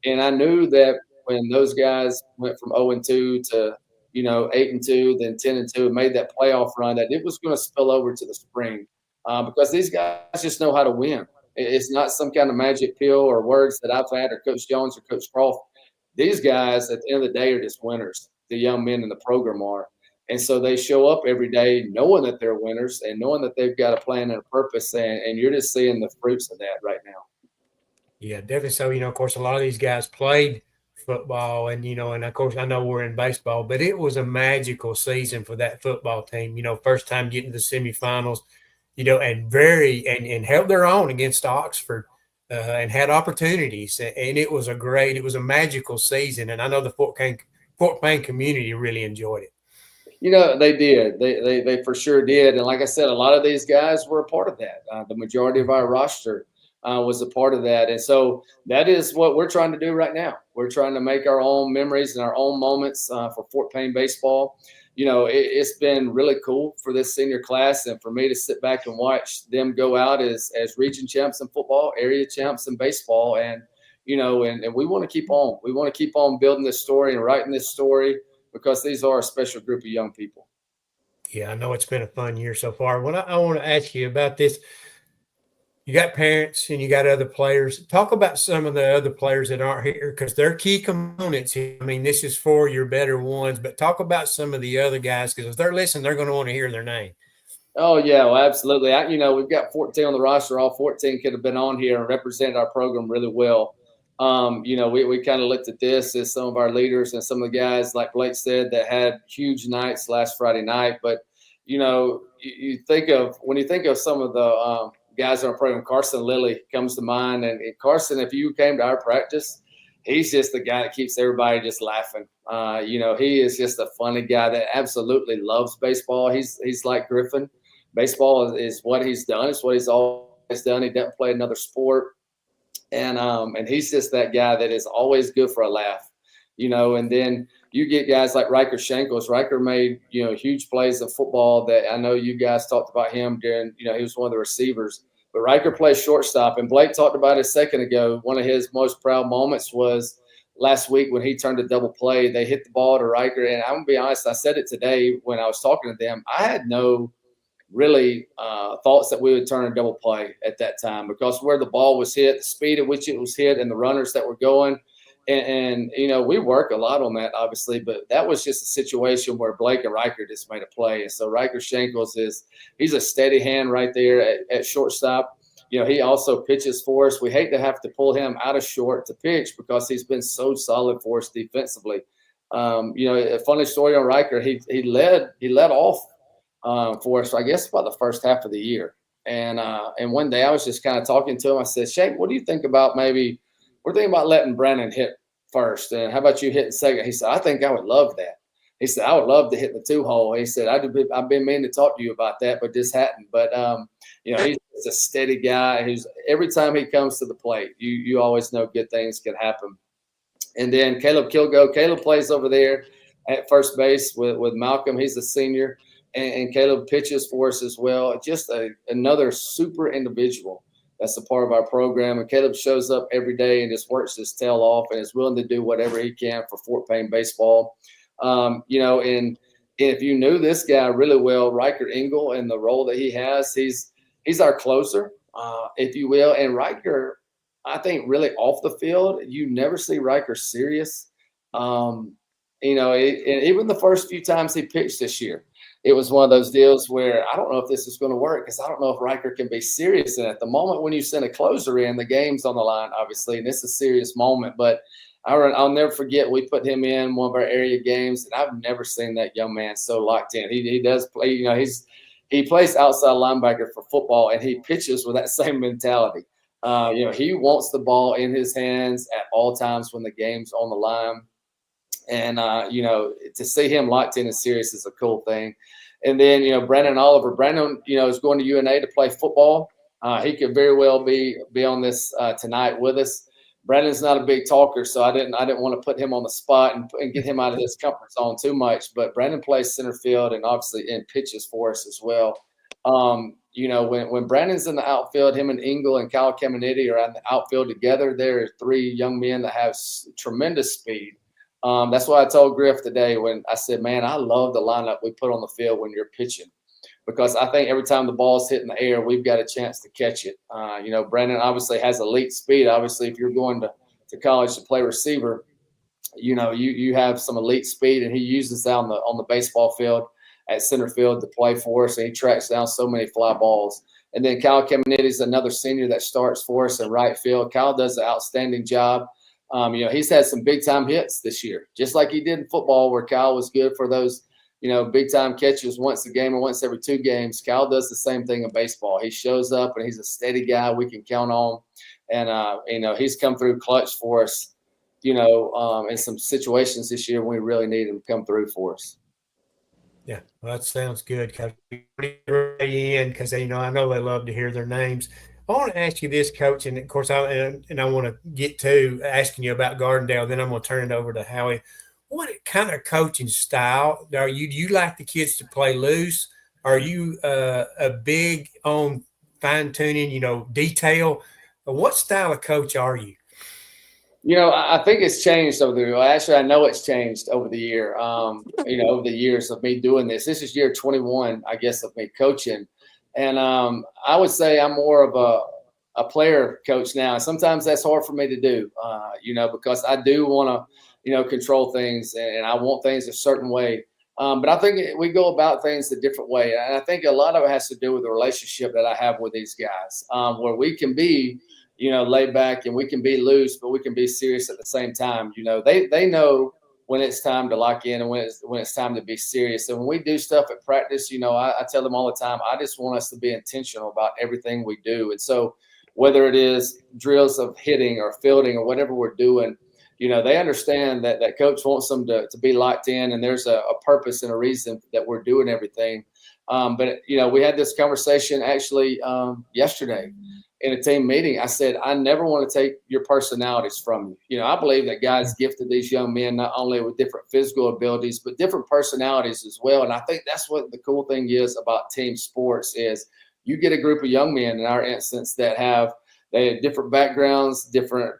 And I knew that when those guys went from 0-2 to 8-2, then 10-2, and made that playoff run, that it was going to spill over to the spring because these guys just know how to win. It's not some kind of magic pill or words that I've had or Coach Jones or Coach Croft. These guys, at the end of the day, are just winners. The young men in the program are. And so they show up every day knowing that they're winners and knowing that they've got a plan and a purpose, and you're just seeing the fruits of that right now. Yeah, definitely. So, of course, a lot of these guys played football and of course I know we're in baseball, but it was a magical season for that football team, first time getting to the semifinals, and held their own against Oxford and had opportunities. And it was a magical season. And I know the Fort Payne community really enjoyed it. They did. They for sure did. And like I said, a lot of these guys were a part of that. The majority of our roster was a part of that. And so that is what we're trying to do right now. We're trying to make our own memories and our own moments for Fort Payne baseball. It's been really cool for this senior class and for me to sit back and watch them go out as region champs in football, area champs in baseball. And, and we want to keep on. We want to keep on building this story and writing this story because these are a special group of young people. Yeah, I know it's been a fun year so far. What I want to ask you about this, you got parents and you got other players. Talk about some of the other players that aren't here because they're key components here. I mean, this is for your better ones, but talk about some of the other guys because if they're listening, they're going to want to hear their name. Oh, yeah, well, absolutely. We've got 14 on the roster. All 14 could have been on here and represented our program really well. We kind of looked at this as some of our leaders and some of the guys, like Blake said, that had huge nights last Friday night. But, you think of some of the guys on our program, Carson Lilly comes to mind. And Carson, if you came to our practice, he's just the guy that keeps everybody just laughing. He is just a funny guy that absolutely loves baseball. He's like Griffin. Baseball is what he's done. It's what he's always done. He doesn't play another sport. And he's just that guy that is always good for a laugh, and then you get guys like Riker Shankles. Riker made, huge plays in football that I know you guys talked about him during, he was one of the receivers, but Riker plays shortstop. And Blake talked about it a second ago. One of his most proud moments was last week when he turned a double play, they hit the ball to Riker. And I'm going to be honest, I said it today when I was talking to them. I had no really thoughts that we would turn a double play at that time because where the ball was hit, the speed at which it was hit, and the runners that were going. And we work a lot on that, obviously, but that was just a situation where Blake and Riker just made a play. And so Riker Shankles he's a steady hand right there at shortstop. He also pitches for us. We hate to have to pull him out of short to pitch because he's been so solid for us defensively. A funny story on Riker, he led off for us, I guess, about the first half of the year. And one day I was just kind of talking to him. I said, Shake, what do you think about we're thinking about letting Brandon hit first. And how about you hitting second? He said, I think I would love that. He said, I would love to hit the 2-hole. He said, I've been meaning to talk to you about that, but just hadn't. But, he's a steady guy who's every time he comes to the plate, you always know good things can happen. And then Caleb Kilgo. Caleb plays over there at first base with Malcolm. He's a senior. And Caleb pitches for us as well. Just another super individual that's a part of our program. And Caleb shows up every day and just works his tail off and is willing to do whatever he can for Fort Payne baseball. And if you knew this guy really well, Riker Engel, and the role that he has, he's our closer, if you will. And Riker, I think, really off the field, you never see Riker serious. And even the first few times he pitched this year, it was one of those deals where I don't know if this is going to work because I don't know if Riker can be serious. And at the moment when you send a closer in, the game's on the line, obviously, and it's a serious moment. But I'll never forget we put him in one of our area games, and I've never seen that young man so locked in. He does play, he plays outside linebacker for football, and he pitches with that same mentality. He wants the ball in his hands at all times when the game's on the line. And, to see him locked in and serious is a cool thing. And then, Brandon Oliver. Brandon, is going to UNA to play football. He could very well be on this tonight with us. Brandon's not a big talker, so I didn't want to put him on the spot and get him out of his comfort zone too much. But Brandon plays center field and obviously in pitches for us as well. When Brandon's in the outfield, him and Engel and Kyle Caminiti are in the outfield together. There are three young men that have tremendous speed. That's what I told Griff today when I said, man, I love the lineup we put on the field when you're pitching because I think every time the ball's hit in the air, we've got a chance to catch it. Brandon obviously has elite speed. Obviously, if you're going to college to play receiver, you have some elite speed, and he uses that on the baseball field at center field to play for us, and he tracks down so many fly balls. And then Kyle Caminiti is another senior that starts for us in right field. Kyle does an outstanding job. He's had some big-time hits this year, just like he did in football where Kyle was good for those, big-time catches once a game or once every 2 games. Kyle does the same thing in baseball. He shows up, and he's a steady guy we can count on. And, he's come through clutch for us, in some situations this year when we really need him to come through for us. Yeah, well, that sounds good. Because I know they love to hear their names. I want to ask you this, Coach, and of course, I want to get to asking you about Gardendale. Then I'm going to turn it over to Howie. What kind of coaching style are you? Do you like the kids to play loose? Are you a big on fine tuning? Detail. What style of coach are you? I think it's changed over the year. Actually, I know it's changed over the year. Over the years of me doing this. This is year 21, I guess, of me coaching. And I would say I'm more of a player coach now. Sometimes that's hard for me to do, because I do want to, control things and I want things a certain way. But I think we go about things a different way. And I think a lot of it has to do with the relationship that I have with these guys, where we can be, laid back and we can be loose, but we can be serious at the same time. They know when it's time to lock in and when it's time to be serious. And when we do stuff at practice, I tell them all the time, I just want us to be intentional about everything we do. And so whether it is drills of hitting or fielding or whatever we're doing, they understand that coach wants them to be locked in, and there's a purpose and a reason that we're doing everything. But we had this conversation actually yesterday in a team meeting. I said, I never want to take your personalities from you. I believe that God's gifted these young men not only with different physical abilities, but different personalities as well. And I think that's what the cool thing is about team sports is you get a group of young men in our instance that have, They had different backgrounds, different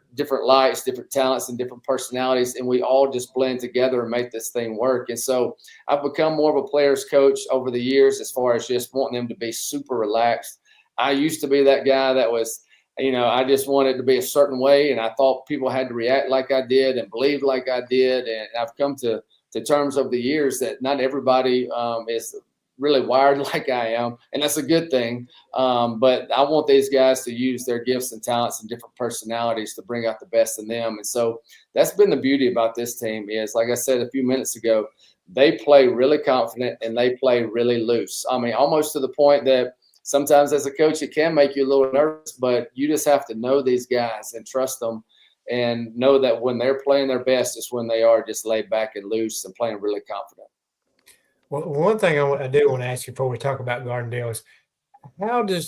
lights, different talents, and different personalities, and we all just blend together and make this thing work. And so I've become more of a player's coach over the years as far as just wanting them to be super relaxed. I used to be that guy that was, I just wanted to be a certain way, and I thought people had to react like I did and believe like I did. And I've come to terms over the years that not everybody is really wired like I am, and that's a good thing. But I want these guys to use their gifts and talents and different personalities to bring out the best in them. And so that's been the beauty about this team is, like I said a few minutes ago, they play really confident and they play really loose. I mean, almost to the point that sometimes as a coach, it can make you a little nervous, but you just have to know these guys and trust them and know that when they're playing their best is when they are just laid back and loose and playing really confident. Well, one thing I do want to ask you before we talk about Gardendale is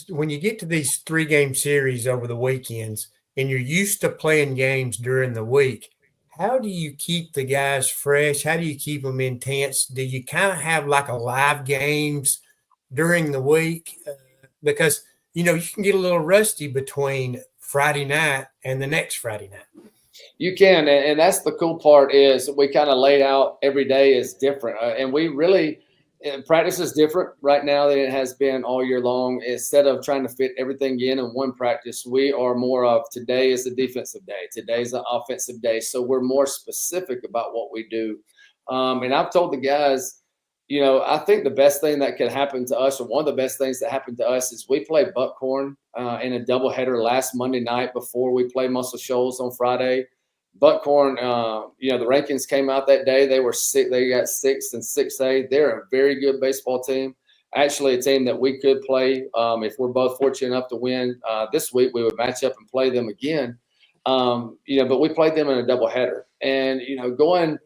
when you get to these 3-game series over the weekends and you're used to playing games during the week, how do you keep the guys fresh? How do you keep them intense? Do you kind of have like a live games during the week? Because, you can get a little rusty between Friday night and the next Friday night. You can, and that's the cool part is we kind of laid out every day is different, and we really practice is different right now than it has been all year long. Instead of trying to fit everything in one practice, we are more of today is a defensive day, today's an offensive day, so we're more specific about what we do. And I've told the guys, I think the best thing that could happen to us, or one of the best things that happened to us, is we played Buckhorn in a doubleheader last Monday night before we played Muscle Shoals on Friday. Buckhorn, the rankings came out that day. They got 6th and 6A. They're a very good baseball team. Actually, a team that we could play if we're both fortunate enough to win this week. We would match up and play them again. But we played them in a doubleheader, and going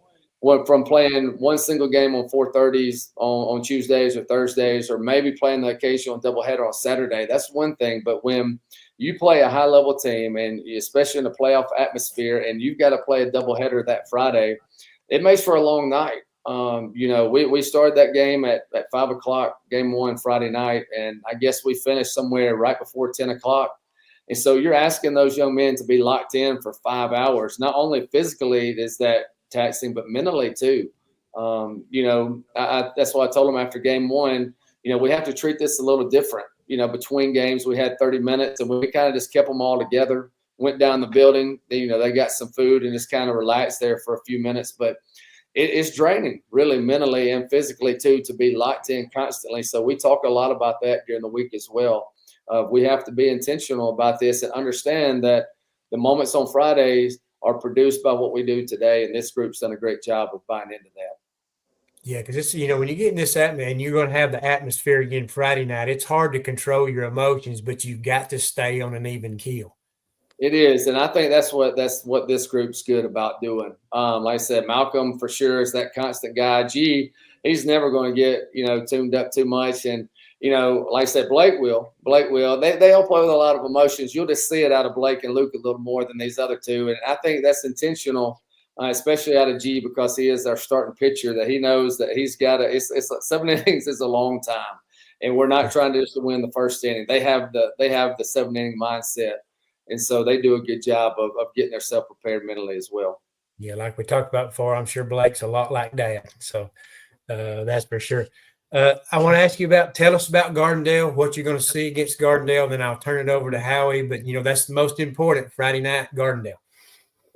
from playing one single game on 4:30s on Tuesdays or Thursdays, or maybe playing the occasional doubleheader on Saturday. That's one thing, but when you play a high-level team, and especially in a playoff atmosphere, and you've got to play a doubleheader that Friday, it makes for a long night. We started that game at 5 o'clock, game one Friday night, and I guess we finished somewhere right before 10 o'clock. And so you're asking those young men to be locked in for 5 hours. Not only physically is that taxing, but mentally too. That's why I told them after game one, we have to treat this a little different. Between games, we had 30 minutes and we kind of just kept them all together, went down the building. They got some food and just kind of relaxed there for a few minutes. But it's draining, really, mentally and physically, too, to be locked in constantly. So we talk a lot about that during the week as well. We have to be intentional about this and understand that the moments on Fridays are produced by what we do today. And this group's done a great job of buying into that. Yeah, because it's, when you get in this atmosphere and you're going to have the atmosphere again Friday night, it's hard to control your emotions, but you've got to stay on an even keel. It is, and I think that's what this group's good about doing. Like I said, Malcolm for sure is that constant guy. He's never going to get tuned up too much, and like I said, Blake will. They all play with a lot of emotions. You'll just see it out of Blake and Luke a little more than these other two, and I think that's intentional. Especially out of G, because he is our starting pitcher, that he knows that he's got it's like 7 innings is a long time, and we're not trying to just win the first inning. They have the 7-inning mindset, and so they do a good job of getting themselves prepared mentally as well. Yeah, like we talked about before, I'm sure Blake's a lot like that, so that's for sure. I want to tell us about Gardendale, what you're going to see against Gardendale, then I'll turn it over to Howie. But that's the most important, Friday night, Gardendale.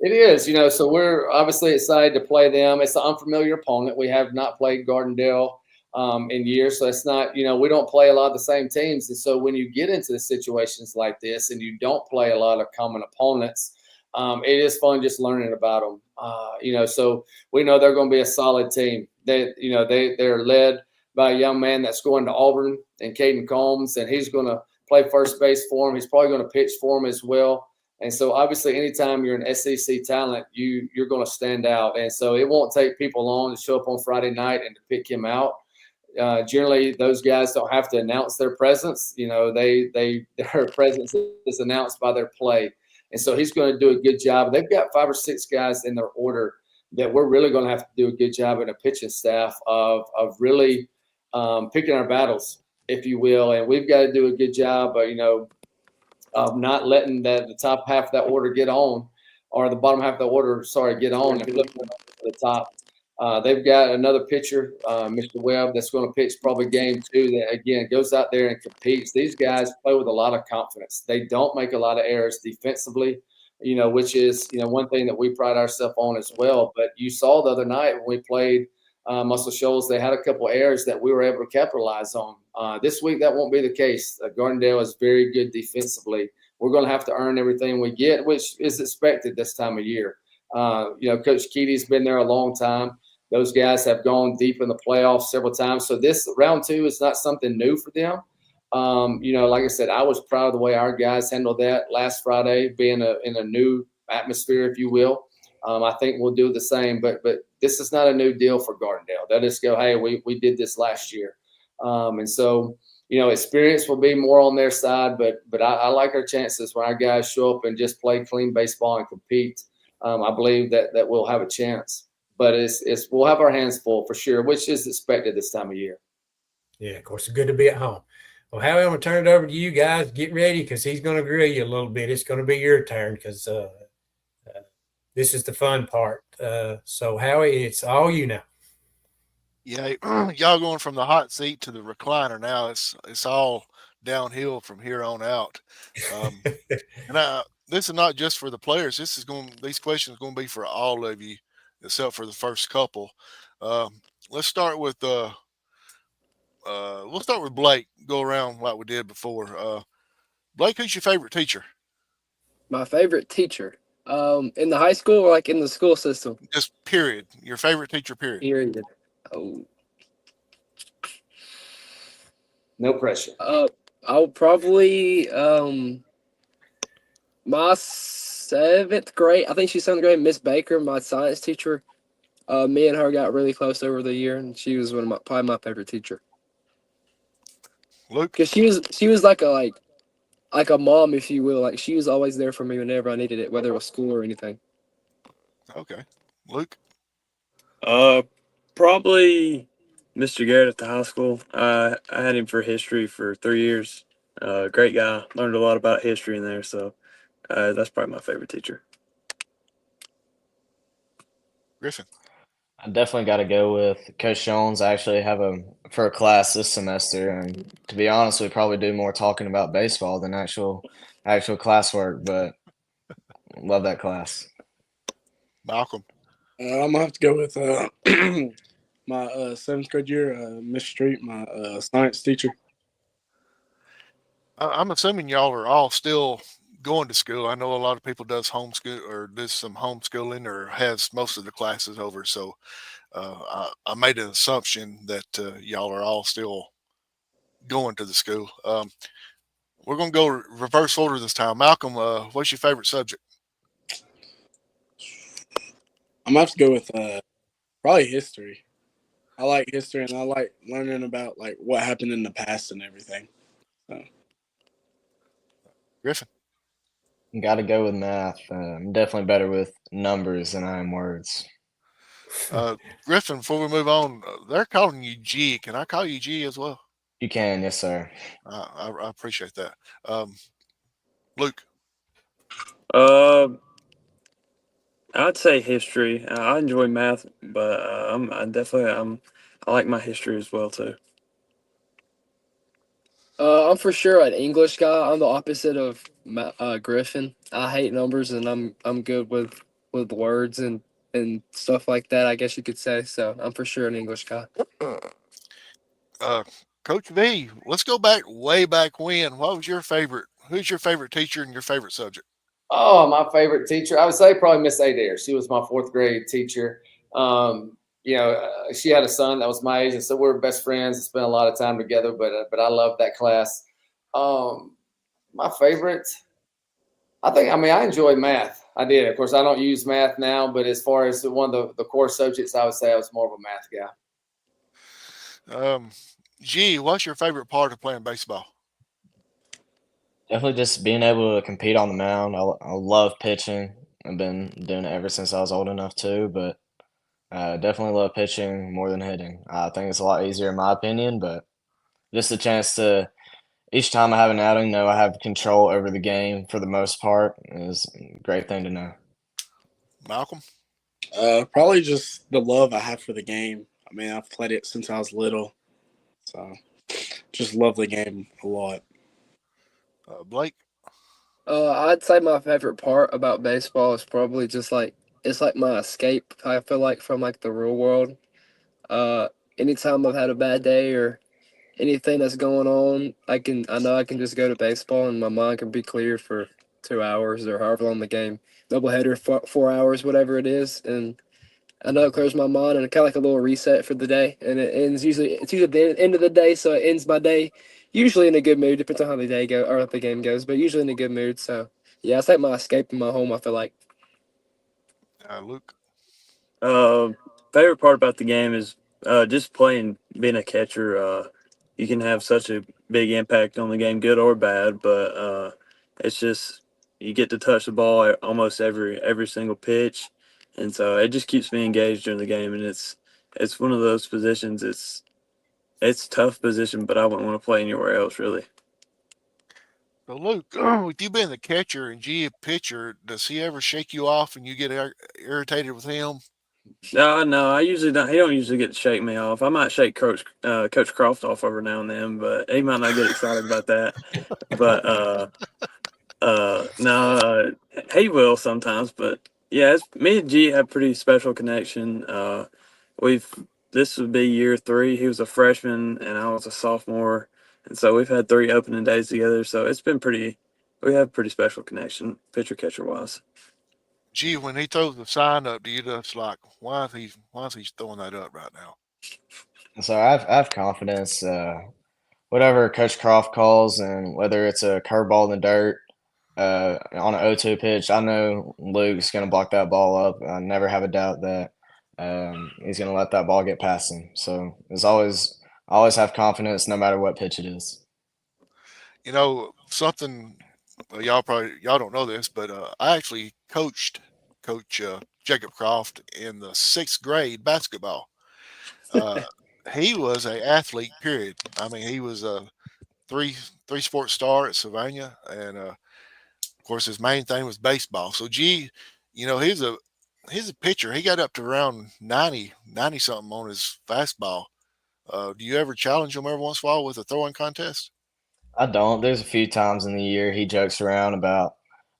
It is, so we're obviously excited to play them. It's an unfamiliar opponent. We have not played Gardendale in years, so it's not, we don't play a lot of the same teams. And so when you get into the situations like this and you don't play a lot of common opponents, it is fun just learning about them. So we know they're going to be a solid team. They're led by a young man that's going to Auburn, and Caden Combs, and he's going to play first base for him. He's probably going to pitch for him as well. And so obviously anytime you're an SEC talent, you're going to stand out. And so it won't take people long to show up on Friday night and to pick him out. Generally, those guys don't have to announce their presence. Their presence is announced by their play. And so he's going to do a good job. They've got 5 or 6 guys in their order that we're really going to have to do a good job in a pitching staff of really picking our battles, if you will. And we've got to do a good job, of not letting the top half of that order get on, or the bottom half of the order, sorry, get on and flip them over to the top. They've got another pitcher, Mr. Webb, that's going to pitch probably game 2. That again goes out there and competes. These guys play with a lot of confidence. They don't make a lot of errors defensively, which is one thing that we pride ourselves on as well. But you saw the other night when we played Muscle Shoals, they had a couple errors that we were able to capitalize on. This week that won't be the case. Gardendale is very good defensively. We're going to have to earn everything we get, which is expected this time of year. Coach Keaty's been there a long time. Those guys have gone deep in the playoffs several times. So this round 2 is not something new for them. Like I said, I was proud of the way our guys handled that last Friday, being in a new atmosphere, if you will. I think we'll do the same, but this is not a new deal for Gardendale. They'll just go, hey, we did this last year. And so, experience will be more on their side, but I like our chances when our guys show up and just play clean baseball and compete. I believe that we'll have a chance. But we'll have our hands full for sure, which is expected this time of year. Yeah, of course, it's good to be at home. Well, Howie, I'm going to turn it over to you guys. Get ready because he's going to grill you a little bit. It's going to be your turn because this is the fun part. So, Howie, it's all you now. Yeah, y'all going from the hot seat to the recliner now. It's all downhill from here on out. And this is not just for the players. These questions are going to be for all of you, except for the first couple. Let's start with Blake. Go around like we did before. Blake, who's your favorite teacher? My favorite teacher, in the high school or like in the school system? Just period. Your favorite teacher, period. Period. Oh. No pressure. I'll probably my 7th grade. I think she's 7th grade. Miss Baker, my science teacher. Me and her got really close over the year, and she was probably my favorite teacher. Luke, because she was like a mom, if you will. Like she was always there for me whenever I needed it, whether it was school or anything. okay. Luke, Probably Mr. Garrett at the high school. I had him for history for 3 years. Great guy. Learned a lot about history in there. So that's probably my favorite teacher. Griffin. I definitely got to go with Coach Jones. I actually have him for a class this semester, and to be honest, we probably do more talking about baseball than actual classwork. But love that class. Malcolm. I'm gonna have to go with my 7th grade year, Miss Street, my science teacher. I'm assuming y'all are all still going to school. I know a lot of people does homeschool or does some homeschooling or has most of the classes over. So I made an assumption that y'all are all still going to the school. We're going to go reverse order this time. Malcolm, what's your favorite subject? I'm gonna have to go with probably history. I like history and I like learning about like what happened in the past and everything. So. Griffin. Got to go with math. I'm definitely better with numbers than I am words. Griffin, before we move on, they're calling you G. Can I call you G as well? You can, yes, sir. I appreciate that. Luke. I'd say history. I enjoy math, but I like my history as well too. I'm for sure an English guy. I'm the opposite of Griffin. I hate numbers, and I'm good with words and stuff like that, I guess you could say. So I'm for sure an English guy. Coach V, let's go back way back when. Who's your favorite teacher and your favorite subject? Oh, my favorite teacher, I would say probably Miss Adair. She was my 4th grade teacher. She had a son that was my age, and so we were best friends and spent a lot of time together. But I loved that class. My favorite, I enjoyed math. I did. Of course, I don't use math now, but as far as one of the core subjects, I would say I was more of a math guy. G, what's your favorite part of playing baseball? Definitely just being able to compete on the mound. I love pitching. I've been doing it ever since I was old enough to, but definitely love pitching more than hitting. I think it's a lot easier in my opinion, but just a chance to each time I have an outing, know I have control over the game for the most part is a great thing to know. Malcolm? Probably just the love I have for the game. I mean, I've played it since I was little, so just love the game a lot. Blake? I'd say my favorite part about baseball is probably just like it's like my escape. I feel like from like the real world. Uh, Anytime I've had a bad day or anything that's going on, I know I can just go to baseball and my mind can be clear for 2 hours or however long the game, doubleheader, 4 hours, whatever it is, and I know it clears my mind and kind of like a little reset for the day. And it's usually the end of the day, so it ends my day usually in a good mood. Depends on how the day go or the game goes, but usually in a good mood. So yeah, it's like my escape in my home. I feel like. Luke? Uh, Favorite part about the game is just playing, being a catcher. You can have such a big impact on the game, good or bad. But it's just you get to touch the ball at almost every single pitch, and so it just keeps me engaged during the game. And it's one of those positions. It's a tough position, but I wouldn't want to play anywhere else really. So, Luke, with you being the catcher and G a pitcher, does he ever shake you off and you get irritated with him? No, I usually don't. He don't usually get to shake me off. I might shake Coach Croft off every now and then, but he might not get excited about that. But no, he will sometimes. But yeah, me and G have pretty special connection. We've This would be year 3. He was a freshman and I was a sophomore, and so we've had 3 opening days together. So it's been pretty. We have pretty special connection, pitcher catcher wise. G, when he throws the sign up, do you just like, why is he throwing that up right now? So I have confidence. Whatever Coach Croft calls, and whether it's a curveball in the dirt, on an 0-2 pitch, I know Luke's going to block that ball up. I never have a doubt that he's going to let that ball get past him. So I always have confidence no matter what pitch it is. You know, something y'all don't know this, but I actually coached Coach Jacob Croft in the 6th grade basketball. Uh, he was a athlete, period. I mean, he was a three sport star at Sylvania, and of course, his main thing was baseball. So, G, you know, he's a pitcher. He got up to around 90 something on his fastball. Do you ever challenge him every once in a while with a throwing contest? I don't. There's a few times in the year he jokes around about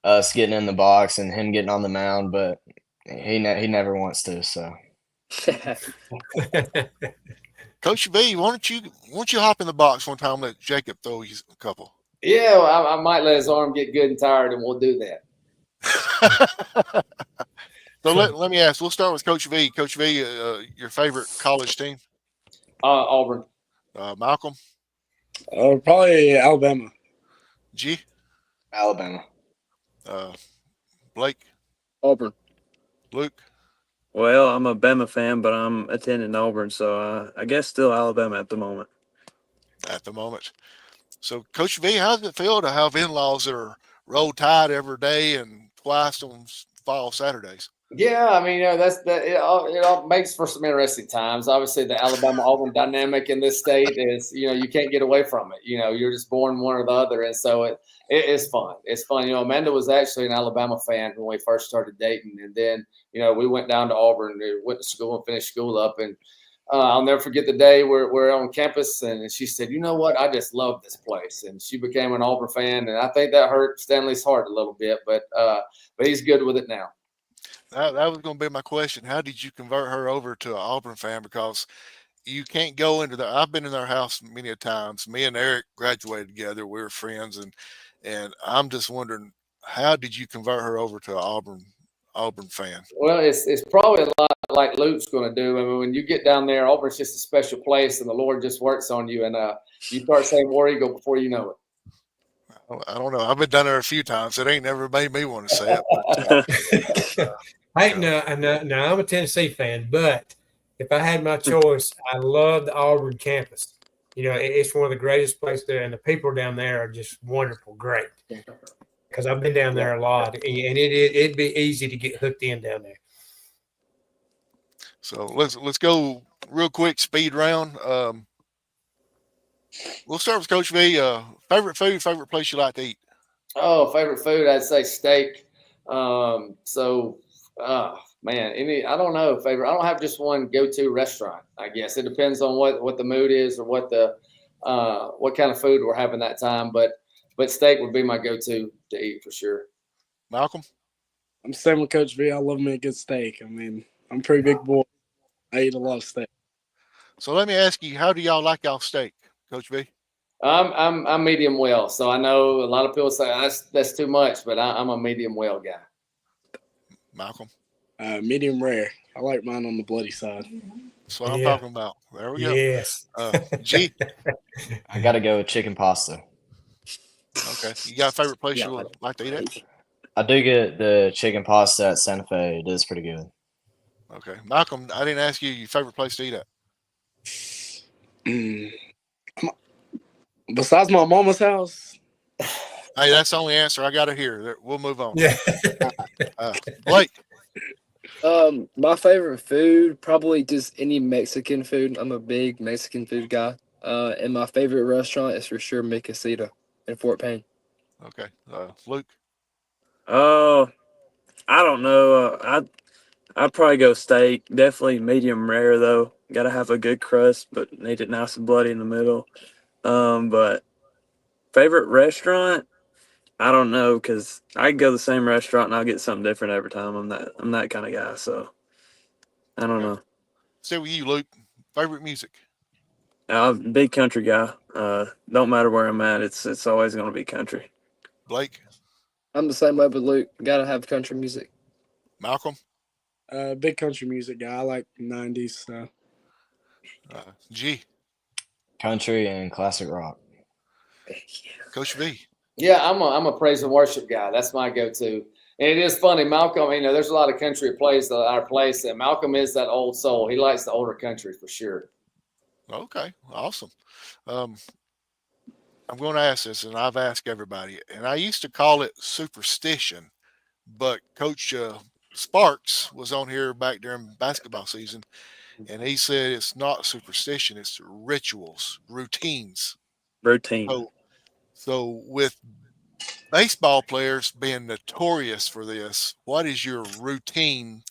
us getting in the box and him getting on the mound, but he never wants to. So Coach V, why don't you hop in the box one time and let Jacob throw you a couple? Yeah, I might let his arm get good and tired, and we'll do that. So let me ask. We'll start with Coach V. Coach V, your favorite college team? Auburn. Malcolm? Probably Alabama. G? Alabama. Blake? Auburn. Luke? Well, I'm a Bama fan, but I'm attending Auburn, so I guess still Alabama at the moment. At the moment. So, Coach V, how does it feel to have in-laws that are roll tide every day and twice on fall Saturdays? Yeah, I mean, it all makes for some interesting times. Obviously, the Alabama Auburn dynamic in this state is, you can't get away from it. You're just born one or the other, and so it is fun. It's fun. Amanda was actually an Alabama fan when we first started dating, and then we went down to Auburn, went to school and finished school up, and I'll never forget the day we're on campus, and she said, "You know what? I just love this place," and she became an Auburn fan, and I think that hurt Stanley's heart a little bit, but he's good with it now. That was going to be my question. How did you convert her over to an Auburn fan? Because you can't go into I've been in their house many a times. Me and Eric graduated together. We were friends, and I'm just wondering, how did you convert her over to an Auburn fan? Well, it's probably a lot like Luke's going to do. I mean, when you get down there, Auburn's just a special place, and the Lord just works on you, and you start saying War Eagle before you know it. I don't know. I've been down there a few times. It ain't never made me want to say it. But, Hey, no, I'm a Tennessee fan, but if I had my choice, I love the Auburn campus. It's one of the greatest places there, and the people down there are just wonderful, great. Because I've been down there a lot, and it'd be easy to get hooked in down there. so let's go real quick speed round. We'll start with Coach V. Favorite food, favorite place you like to eat? Oh, favorite food, I'd say steak. Man, I don't know favorite. I don't have just one go-to restaurant. I guess it depends on what the mood is or what kind of food we're having that time. But steak would be my go-to to eat for sure. Malcolm? I'm same with Coach V. I love me a good steak. I mean, I'm a pretty big boy. I eat a lot of steak. So let me ask you, how do y'all like y'all steak, Coach V? I'm medium well, so I know a lot of people say that's too much, but I'm a medium well guy. Malcolm? Medium rare. I like mine on the bloody side. That's what I'm Yeah. talking about. There we go. Yes. G? I got to go with chicken pasta. Okay. You got a favorite place Yeah, you would like to eat at? I do get the chicken pasta at Santa Fe. It is pretty good. Okay. Malcolm, I didn't ask you your favorite place to eat at. Mm. Besides my mama's house, Hey, that's the only answer I got to hear. We'll move on. Yeah. Blake? My favorite food, probably just any Mexican food. I'm a big Mexican food guy. And my favorite restaurant is for sure Mi Casita in Fort Payne. Okay. Luke? Oh, I don't know. I'd probably go steak. Definitely medium rare though. Got to have a good crust, but need it nice and bloody in the middle. But favorite restaurant? I don't know because I can go to the same restaurant and I'll get something different every time. I'm that kind of guy. So I don't know. Stay with you, Luke. Favorite music? I'm a big country guy. Don't matter where I'm at. It's always going to be country. Blake? I'm the same way with Luke. Gotta have country music. Malcolm? big country music guy. I like '90s. So G? Country and classic rock. Coach V? Yeah, I'm a praise and worship guy. That's my go-to. And it is funny, Malcolm. There's a lot of country that plays at our place, and Malcolm is that old soul. He likes the older country for sure. Okay. Awesome. Um, I'm going to ask this, and I've asked everybody, and I used to call it superstition, but Coach Sparks was on here back during basketball season, and he said it's not superstition; it's rituals, routines. Routine. So with baseball players being notorious for this, what is your routine,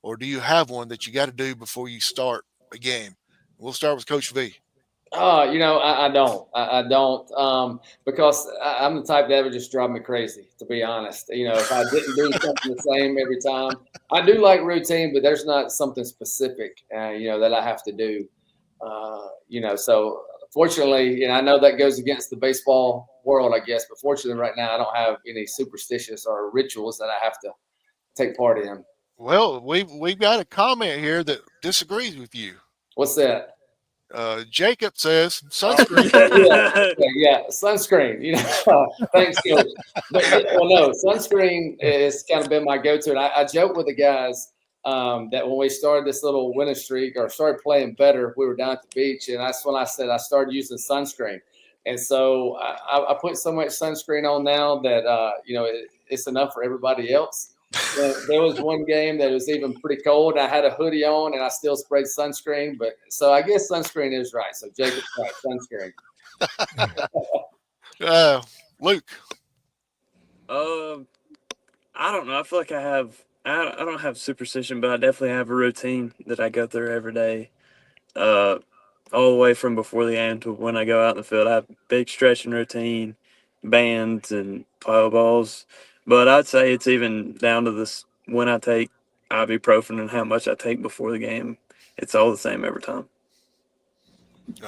or do you have one that you got to do before you start a game? We'll start with Coach V. I don't. I don't because I'm the type that would just drive me crazy, to be honest. If I didn't do something the same every time, I do like routine, but there's not something specific, that I have to do. So fortunately, I know that goes against the baseball world, I guess, but fortunately, right now, I don't have any superstitious or rituals that I have to take part in. Well, we've got a comment here that disagrees with you. What's that? Jacob says Oh, sunscreen. yeah, sunscreen. Thanks, Coach. But no, sunscreen has kind of been my go-to. And I joke with the guys that when we started this little winning streak or started playing better, we were down at the beach, and that's when I said I started using sunscreen. And so I put so much sunscreen on now that it's enough for everybody else. There was one game that was even pretty cold. I had a hoodie on and I still sprayed sunscreen. But so I guess sunscreen is right. So Jacob's right, sunscreen. Luke. I don't know. I feel like I don't have superstition, but I definitely have a routine that I go through every day. All the way from before the game to when I go out in the field. I have a big stretching routine, bands and plyo balls. But I'd say it's even down to this when I take ibuprofen and how much I take before the game. It's all the same every time.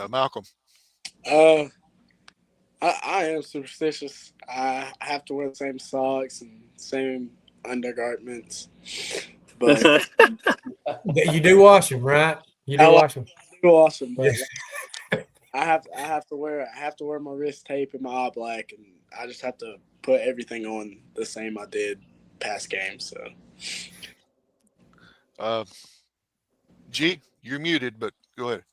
Malcolm. I am superstitious. I have to wear the same socks and same undergarments. But You do wash them, right? You do wash them. I wash them, but Yeah. I have to wear my wrist tape and my eye black, and I just have to put everything on the same I did past games. So G, you're muted, but go ahead.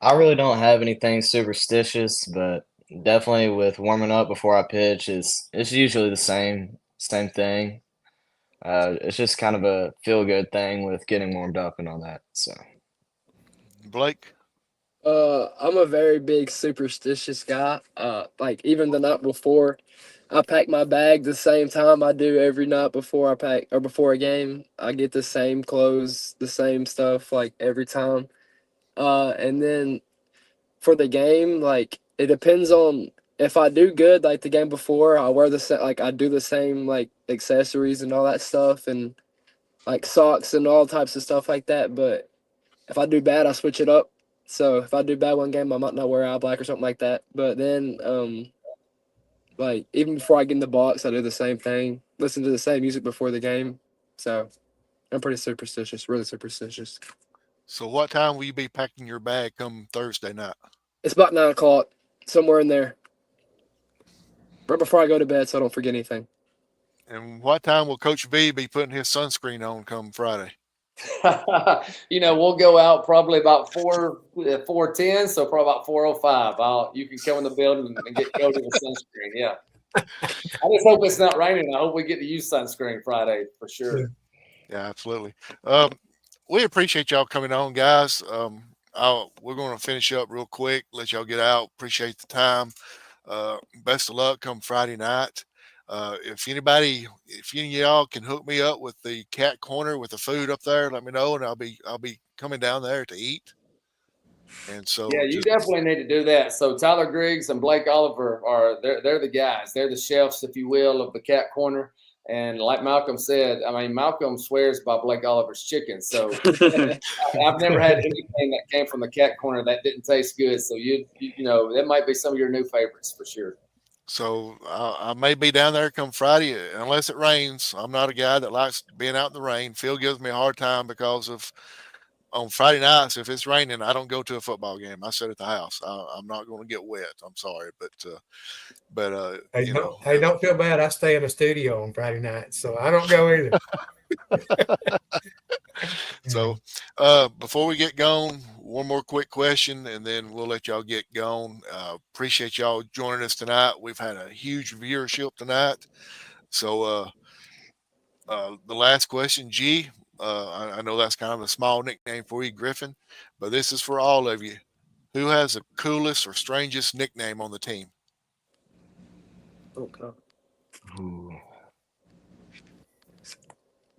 I really don't have anything superstitious, but definitely with warming up before I pitch, it's usually the same thing. It's just kind of a feel good thing with getting warmed up and all that. So Blake. I'm a very big superstitious guy. Like even the night before, I pack my bag the same time I do every night before I pack or before a game. I get the same clothes, the same stuff like every time. And then for the game, like it depends on if I do good like the game before, I wear like I do the same like accessories and all that stuff and like socks and all types of stuff like that. But if I do bad, I switch it up. So if I do bad one game, I might not wear eye black or something like that. But then, like even before I get in the box, I do the same thing. Listen to the same music before the game. So I'm pretty superstitious, really superstitious. So what time will you be packing your bag come Thursday night? It's about 9 o'clock, somewhere in there, right before I go to bed, so I don't forget anything. And what time will Coach V be putting his sunscreen on come Friday? We'll go out probably about 4:10, so probably about 4:05. You can come in the building and get coated with sunscreen. Yeah, I just hope it's not raining. I hope we get to use sunscreen Friday for sure. Yeah, absolutely. We appreciate y'all coming on, guys. We're going to finish up real quick, let y'all get out. Appreciate the time. Best of luck come Friday night. If any of y'all can hook me up with the cat corner with the food up there, let me know, and I'll be coming down there to eat. And so, Yeah, you definitely need to do that. So Tyler Griggs and Blake Oliver they're the guys. They're the chefs, if you will, of the cat corner. And like Malcolm said, I mean, Malcolm swears by Blake Oliver's chicken. So I've never had anything that came from the cat corner that didn't taste good. So that might be some of your new favorites for sure. So I may be down there come Friday, unless it rains. I'm not a guy that likes being out in the rain. Phil gives me a hard time because of on Friday nights, if it's raining, I don't go to a football game. I sit at the house. I'm not going to get wet. I'm sorry, but Hey, don't feel bad. I stay in the studio on Friday night, so I don't go either. So, before we get going, one more quick question, and then we'll let y'all get going. Appreciate y'all joining us tonight. We've had a huge viewership tonight. So, the last question, G. I know that's kind of a small nickname for you, Griffin, but this is for all of you. Who has the coolest or strangest nickname on the team? Okay. Ooh.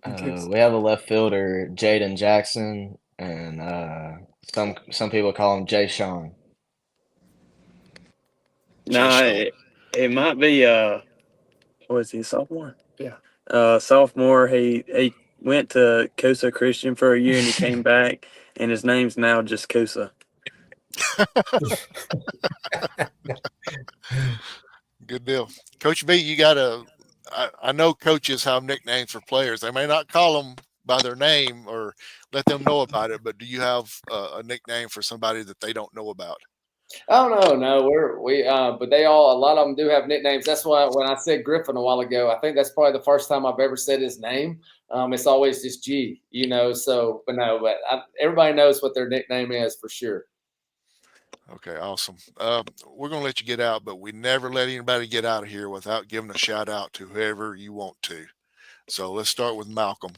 We have a left fielder, Jaden Jackson, and some people call him Jay Sean. No, it might be was he a sophomore? Yeah. Sophomore. He went to Coosa Christian for a year and he came back and his name's now just Coosa. Good deal. Coach B, you got I know coaches have nicknames for players. They may not call them by their name or let them know about it, but do you have a nickname for somebody that they don't know about? Oh no, but a lot of them do have nicknames. That's why when I said Griffin a while ago, I think that's probably the first time I've ever said his name. It's always just G, So, but everybody knows what their nickname is for sure. Okay, awesome. We're going to let you get out, but we never let anybody get out of here without giving a shout out to whoever you want to. So let's start with Malcolm.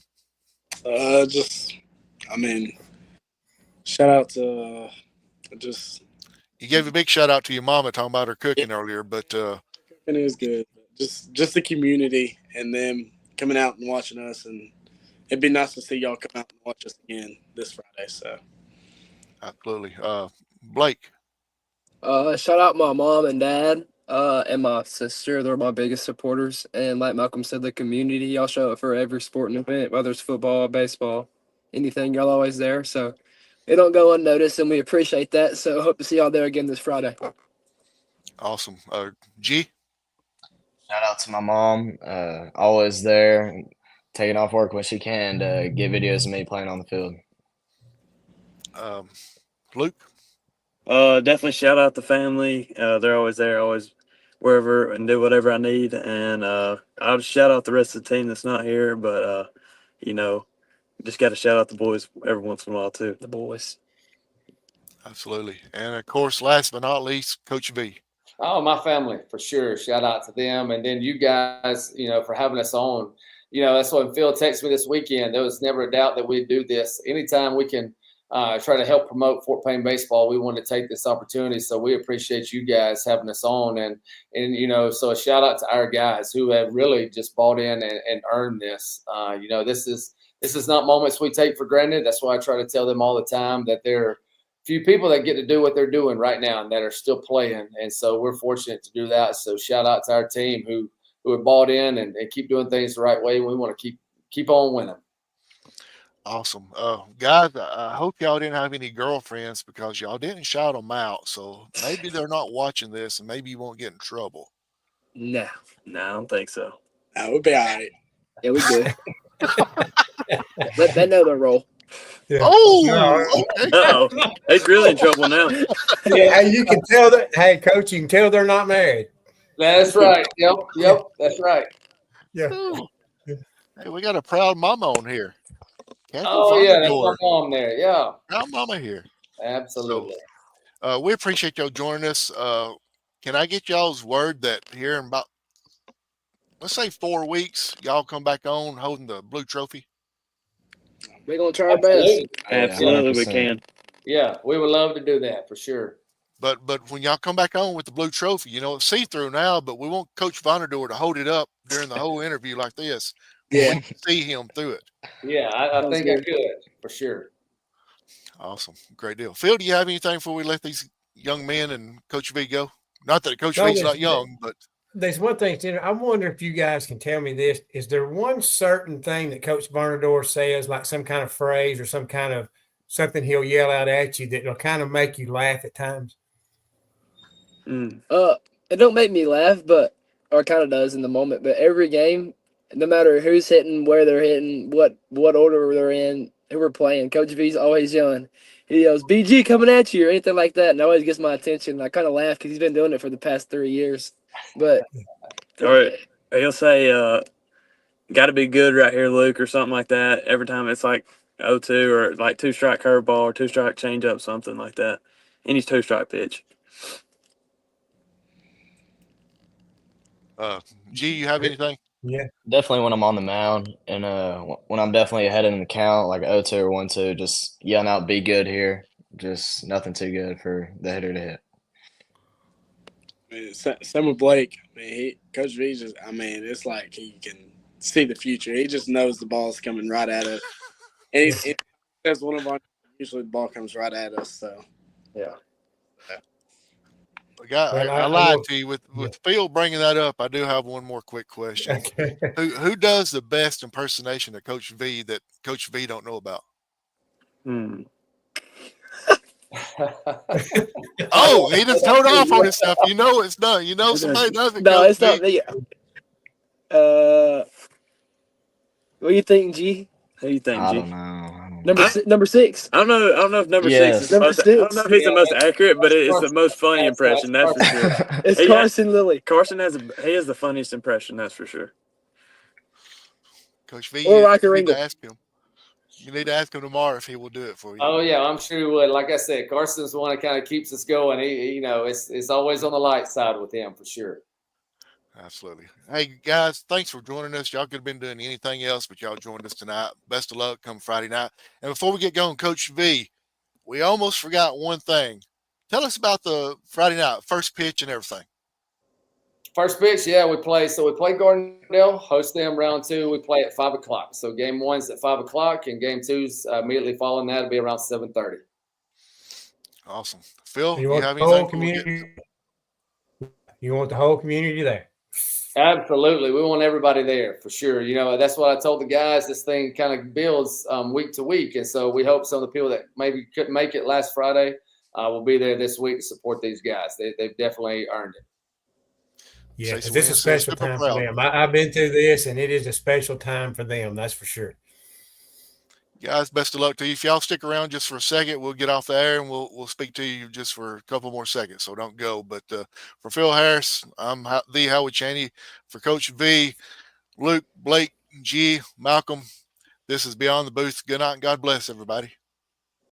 Shout out to You gave a big shout out to your mama talking about her cooking earlier, but cooking is good. Just the community and them coming out and watching us, and it'd be nice to see y'all come out and watch us again this Friday. So absolutely. Blake. Shout out my mom and dad, and my sister. They're my biggest supporters. And like Malcolm said, the community, y'all show up for every sporting event, whether it's football, baseball, anything, y'all always there. So it don't go unnoticed, and we appreciate that. So hope to see y'all there again this Friday. Awesome. G. Shout out to my mom, always there, taking off work when she can to get videos of me playing on the field. Luke. Definitely shout out the family. They're always there, always wherever and do whatever I need. And I'll just shout out the rest of the team that's not here, but just got to shout out the boys every once in a while too. The boys. Absolutely. And of course, last but not least, Coach B. Oh, my family for sure. Shout out to them, and then you guys, for having us on. That's when Phil texted me this weekend. There was never a doubt that we'd do this. Anytime we can try to help promote Fort Payne baseball, we want to take this opportunity. So we appreciate you guys having us on, and so a shout out to our guys who have really just bought in and earned this. This is not moments we take for granted. That's why I try to tell them all the time that there are few people that get to do what they're doing right now and that are still playing. And so we're fortunate to do that. So shout out to our team who have bought in and keep doing things the right way. We want to keep on winning. Awesome. Guys, I hope y'all didn't have any girlfriends because y'all didn't shout them out. So maybe they're not watching this and maybe you won't get in trouble. No. No, I don't think so. We'll be all right. Yeah, we good. Let that know the role. Yeah. Oh, okay. Uh-oh. He's really in trouble now. Yeah, you can tell that. Hey, coach, you can tell they're not married. That's right. Yep. That's right. Yeah. Hey, we got a proud mama on here. Kathy Yeah, that's my Varnadore. mom there. Yeah, Proud mama here. absolutely. We appreciate y'all joining us. Can I get y'all's word that here in about, let's say 4 weeks, y'all come back on holding the blue trophy? We're going to try our best. Absolutely, we 100%. can. Yeah, we would love to do that for sure. But when y'all come back on with the blue trophy, it's see-through now, but we want Coach Varnadore to hold it up during the whole interview like this. Yeah. We can see him through it. Yeah, I think I could for sure. Awesome. Great deal. Phil, do you have anything before we let these young men and Coach V go? Not that Coach V's not young, but There's one thing, I wonder if you guys can tell me this. Is there one certain thing that Coach Varnadore says, like some kind of phrase or some kind of something he'll yell out at you that will kind of make you laugh at times? It don't make me laugh, or it kind of does in the moment. But every game, no matter who's hitting, where they're hitting, what order they're in, who we're playing, Coach V's always yelling. He yells, "BG coming at you," or anything like that, and it always gets my attention. I kind of laugh because he's been doing it for the past 3 years. But Or he'll say, got to be good right here, Luke, or something like that. Every time it's like 0-2 or like 2-strike curveball or 2-strike changeup, something like that. Any 2-strike pitch. G, you have anything? Yeah. Definitely when I'm on the mound and when I'm definitely ahead in the count, like 0-2 or 1-2, just yelling out, "Be good here." Just nothing too good for the hitter to hit. Same with Blake. Coach V just, it's like he can see the future. He just knows the ball's coming right at us. And he says one of our, usually the ball comes right at us. So, yeah. I lied to you with Phil bringing that up. I do have one more quick question. Okay. Who does the best impersonation of Coach V that Coach V don't know about? Oh, he just turned off on his stuff. It's done. Somebody doesn't. No, it's not me. What do you think, G? Who do you think, I G? don't know. Number 6. I don't know if number Yes. 6 is I don't know if he's the most accurate, but it's the most funny impression. That's for sure. It's Carson Lilly. Carson has the funniest impression. That's for sure. Coach V, Or you Rocker need Ringo. to ask him. You need to ask him tomorrow if he will do it for you. Oh yeah, I'm sure he would. Like I said, Carson's the one that kind of keeps us going. It's always on the light side with him for sure. Absolutely. Hey guys, thanks for joining us. Y'all could have been doing anything else, but y'all joined us tonight. Best of luck come Friday night. And before we get going, Coach V, we almost forgot one thing. Tell us about the Friday night first pitch and everything. First pitch, yeah, we play Gardendale, host them round 2. We play at 5:00. So game 1's at 5:00, and game 2's immediately following that. It'll be around 7:30. Awesome. Phil, You you want have the whole anything? community? You want the whole community there? Absolutely. We want everybody there for sure. That's what I told the guys. This thing kind of builds week to week. And so we hope some of the people that maybe couldn't make it last Friday will be there this week to support these guys. They've definitely earned it. Yeah, Chase this is a Wynn special says super time proud. for them. I've been through this, and it is a special time for them. That's for sure. Guys, best of luck to you. If y'all stick around just for a second, we'll get off the air and we'll speak to you just for a couple more seconds. So don't go. But for Phil Harris, I'm the Howard Chaney. For Coach V, Luke, Blake, G, Malcolm, this is Beyond the Booth. Good night and God bless everybody.